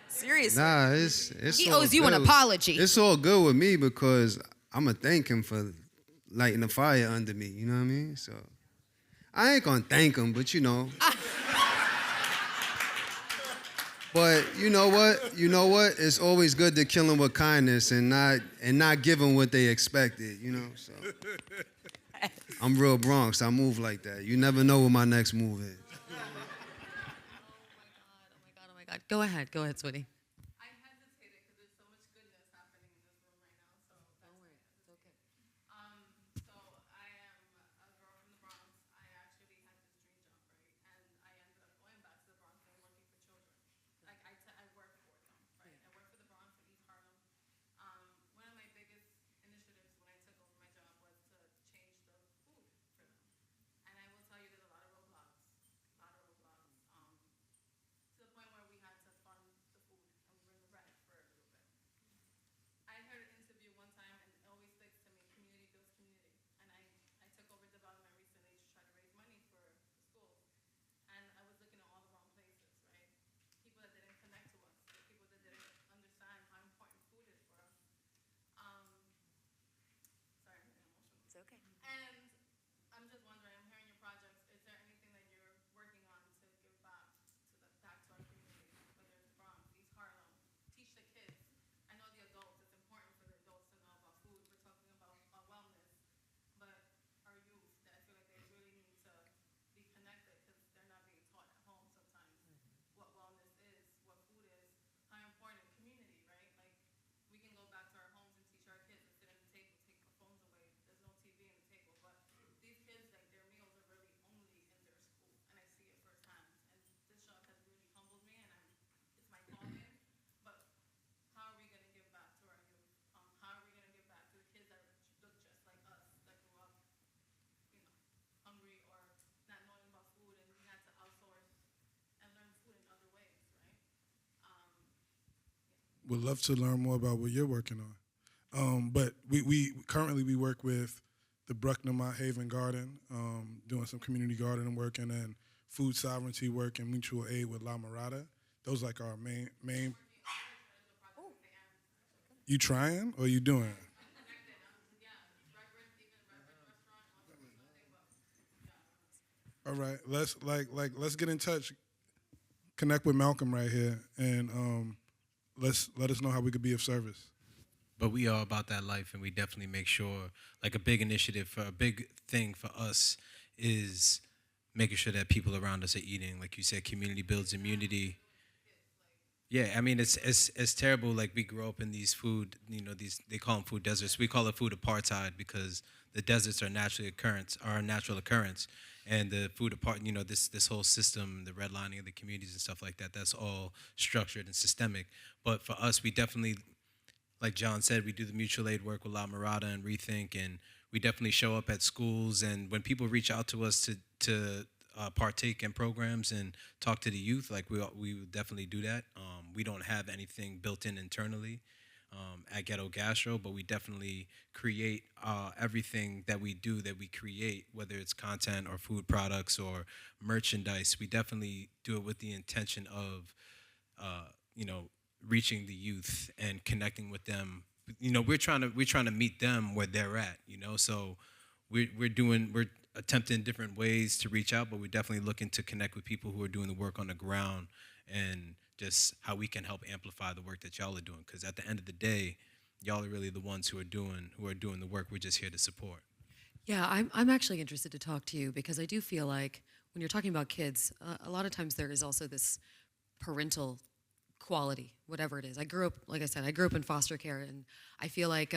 Seriously. Nah, it's he owes you an apology. It's all good with me because I'm going to thank him for lighting the fire under me. You know what I mean? So I ain't going to thank him, but But you know what? You know what? It's always good to kill them with kindness and not give them what they expected. You know. So I'm real Bronx. I move like that. You never know what my next move is. Oh my God. Go ahead, sweetie. I hesitated because there's so much goodness happening in this room right now. So that's why. It's okay. So I am a girl from the Bronx. I actually had this dream job, right? And I ended up going back to the Bronx and working for children. Like I work for them, right? I work for the Bronx in East Harlem. One of my biggest initiatives when I took over my job was to change the food for them. And I will tell you, there's a lot of roadblocks, to the point where we had to fund the food and we were in the red for a little bit. I heard an interview one time, and it always sticks to me, community builds community. And I took over development recently to try to raise money for the schools. And I was looking at all the wrong places, right? People that didn't connect to us, people that didn't understand how important food is for us. Sorry, I'm getting emotional. It's okay. And I'm just wondering, I'm hearing your projects, is there anything that you're working on to give back to our community, whether it's Bronx, East Harlem, teach the kids? I know the adults, it's important for the adults to know about food. We're talking about wellness, but our youth, that I feel like they really need to be connected because they're not being taught at home sometimes what wellness is, what food is, how important community, right? Like, we can go back to our homes and teach our kids and sit at the table, take the phones away. There's no TV on the table, but these kids, like, their meals are really only in their school, and I see it firsthand. And this job has really humbled me, and it's my calling. But how are we going to give back to our youth? How are we going to give back to the kids that look just like us, that grew up, hungry or not knowing about food, and we had to outsource and learn food in other ways, right? Would love to learn more about what you're working on. But we currently we work with the Bruckner Mott Haven Garden, doing some community gardening work and then food sovereignty work and mutual aid with La Mirada. Those like our main. You trying or you doing? All right, let's get in touch. Connect with Malcolm right here, and let us know how we could be of service. But we are about that life, and we definitely make sure, like a big initiative, a big thing for us is making sure that people around us are eating. Like you said, community builds immunity. Yeah, I mean it's terrible. Like we grow up in these food, these they call them food deserts. We call it food apartheid because the deserts are a natural occurrence, and the food apart, this whole system, the redlining of the communities and stuff like that. That's all structured and systemic. But for us, we definitely, like John said, we do the mutual aid work with La Mirada and Rethink, and we definitely show up at schools. And when people reach out to us to partake in programs and talk to the youth, like we would definitely do that. We don't have anything built in internally at Ghetto Gastro, but we definitely create everything that we do, that we create, whether it's content or food products or merchandise. We definitely do it with the intention of, reaching the youth and connecting with them. We're trying to meet them where they're at. So we're attempting different ways to reach out, but we're definitely looking to connect with people who are doing the work on the ground and just how we can help amplify the work that y'all are doing. Because at the end of the day, y'all are really the ones who are doing the work. We're just here to support. Yeah, I'm actually interested to talk to you because I do feel like when you're talking about kids, a lot of times there is also this parental quality, whatever it is. Like I said, I grew up in foster care, and I feel like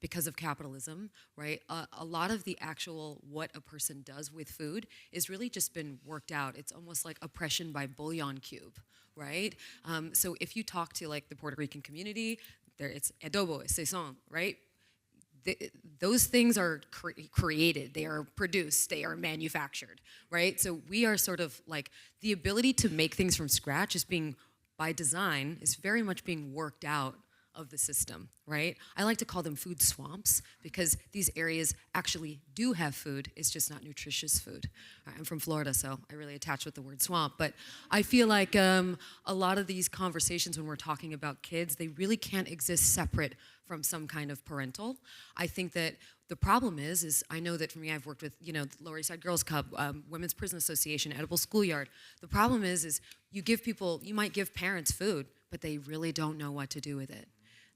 because of capitalism, right, a lot of the actual what a person does with food is really just been worked out. It's almost like oppression by bouillon cube, right? So if you talk to like the Puerto Rican community, it's adobo, it's saison, right? Those things are created, they are produced, they are manufactured, right? So we are sort of like the ability to make things from scratch is being, by design, is very much being worked out of the system, right? I like to call them food swamps because these areas actually do have food. It's just not nutritious food. I'm from Florida, so I really attach with the word swamp. But I feel like a lot of these conversations when we're talking about kids, they really can't exist separate from some kind of parental. I think that the problem is I know that for me, I've worked with, the Lower East Side Girls Club, Women's Prison Association, Edible Schoolyard. The problem is you might give parents food, but they really don't know what to do with it.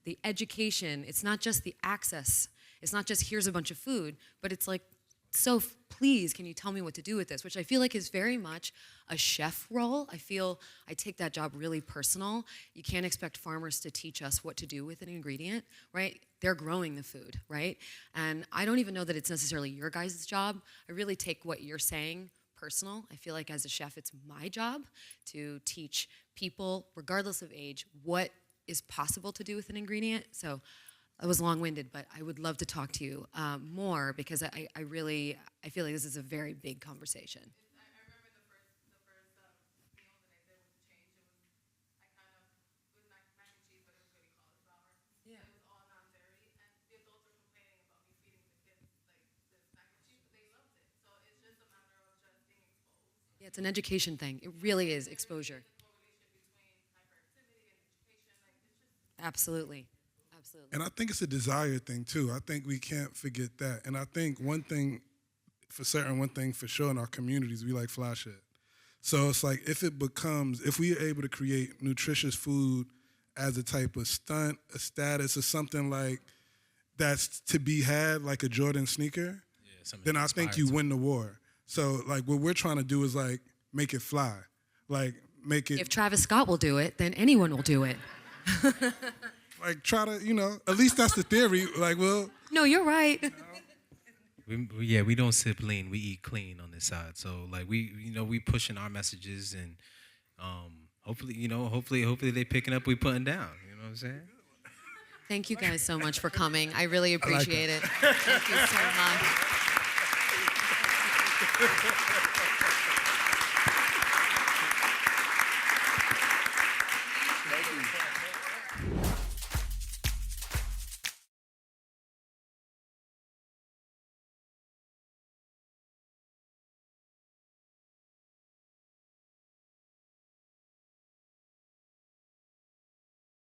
The education, it's not just the access. It's not just here's a bunch of food, but it's like, so please, can you tell me what to do with this? Which I feel like is very much a chef role. I feel I take that job really personal. You can't expect farmers to teach us what to do with an ingredient, right? They're growing the food, right? And I don't even know that it's necessarily your guys' job. I really take what you're saying personal. I feel like as a chef, it's my job to teach people, regardless of age, what is possible to do with an ingredient. So I was long-winded, but I would love to talk to you more because I feel like this is a very big conversation. I remember the first meal that I did with the change. It was mac and cheese, but it was really cauliflower. Yeah. It was all non-dairy, and the adults were complaining about me feeding the kids like this mac and cheese, but they loved it. So it's just a matter of just being exposed. Yeah, it's an education thing. It really is exposure. There's a correlation between hyperactivity and education. Like it's just Absolutely. Absolutely. And I think it's a desire thing too. I think we can't forget that. And I think one thing for sure in our communities, we like fly shit. So it's like if we are able to create nutritious food as a type of stunt, a status, or something like that's to be had, like a Jordan sneaker, then I think you win the war. So like what we're trying to do is like make it fly, like make it. If Travis Scott will do it, then anyone will do it. Like try to, at least that's the theory. Like, well. No, you're right. We don't sip lean. We eat clean on this side. So like we pushing our messages and hopefully they picking up we putting down. You know what I'm saying? Thank you guys so much for coming. I really appreciate it. Thank you so much.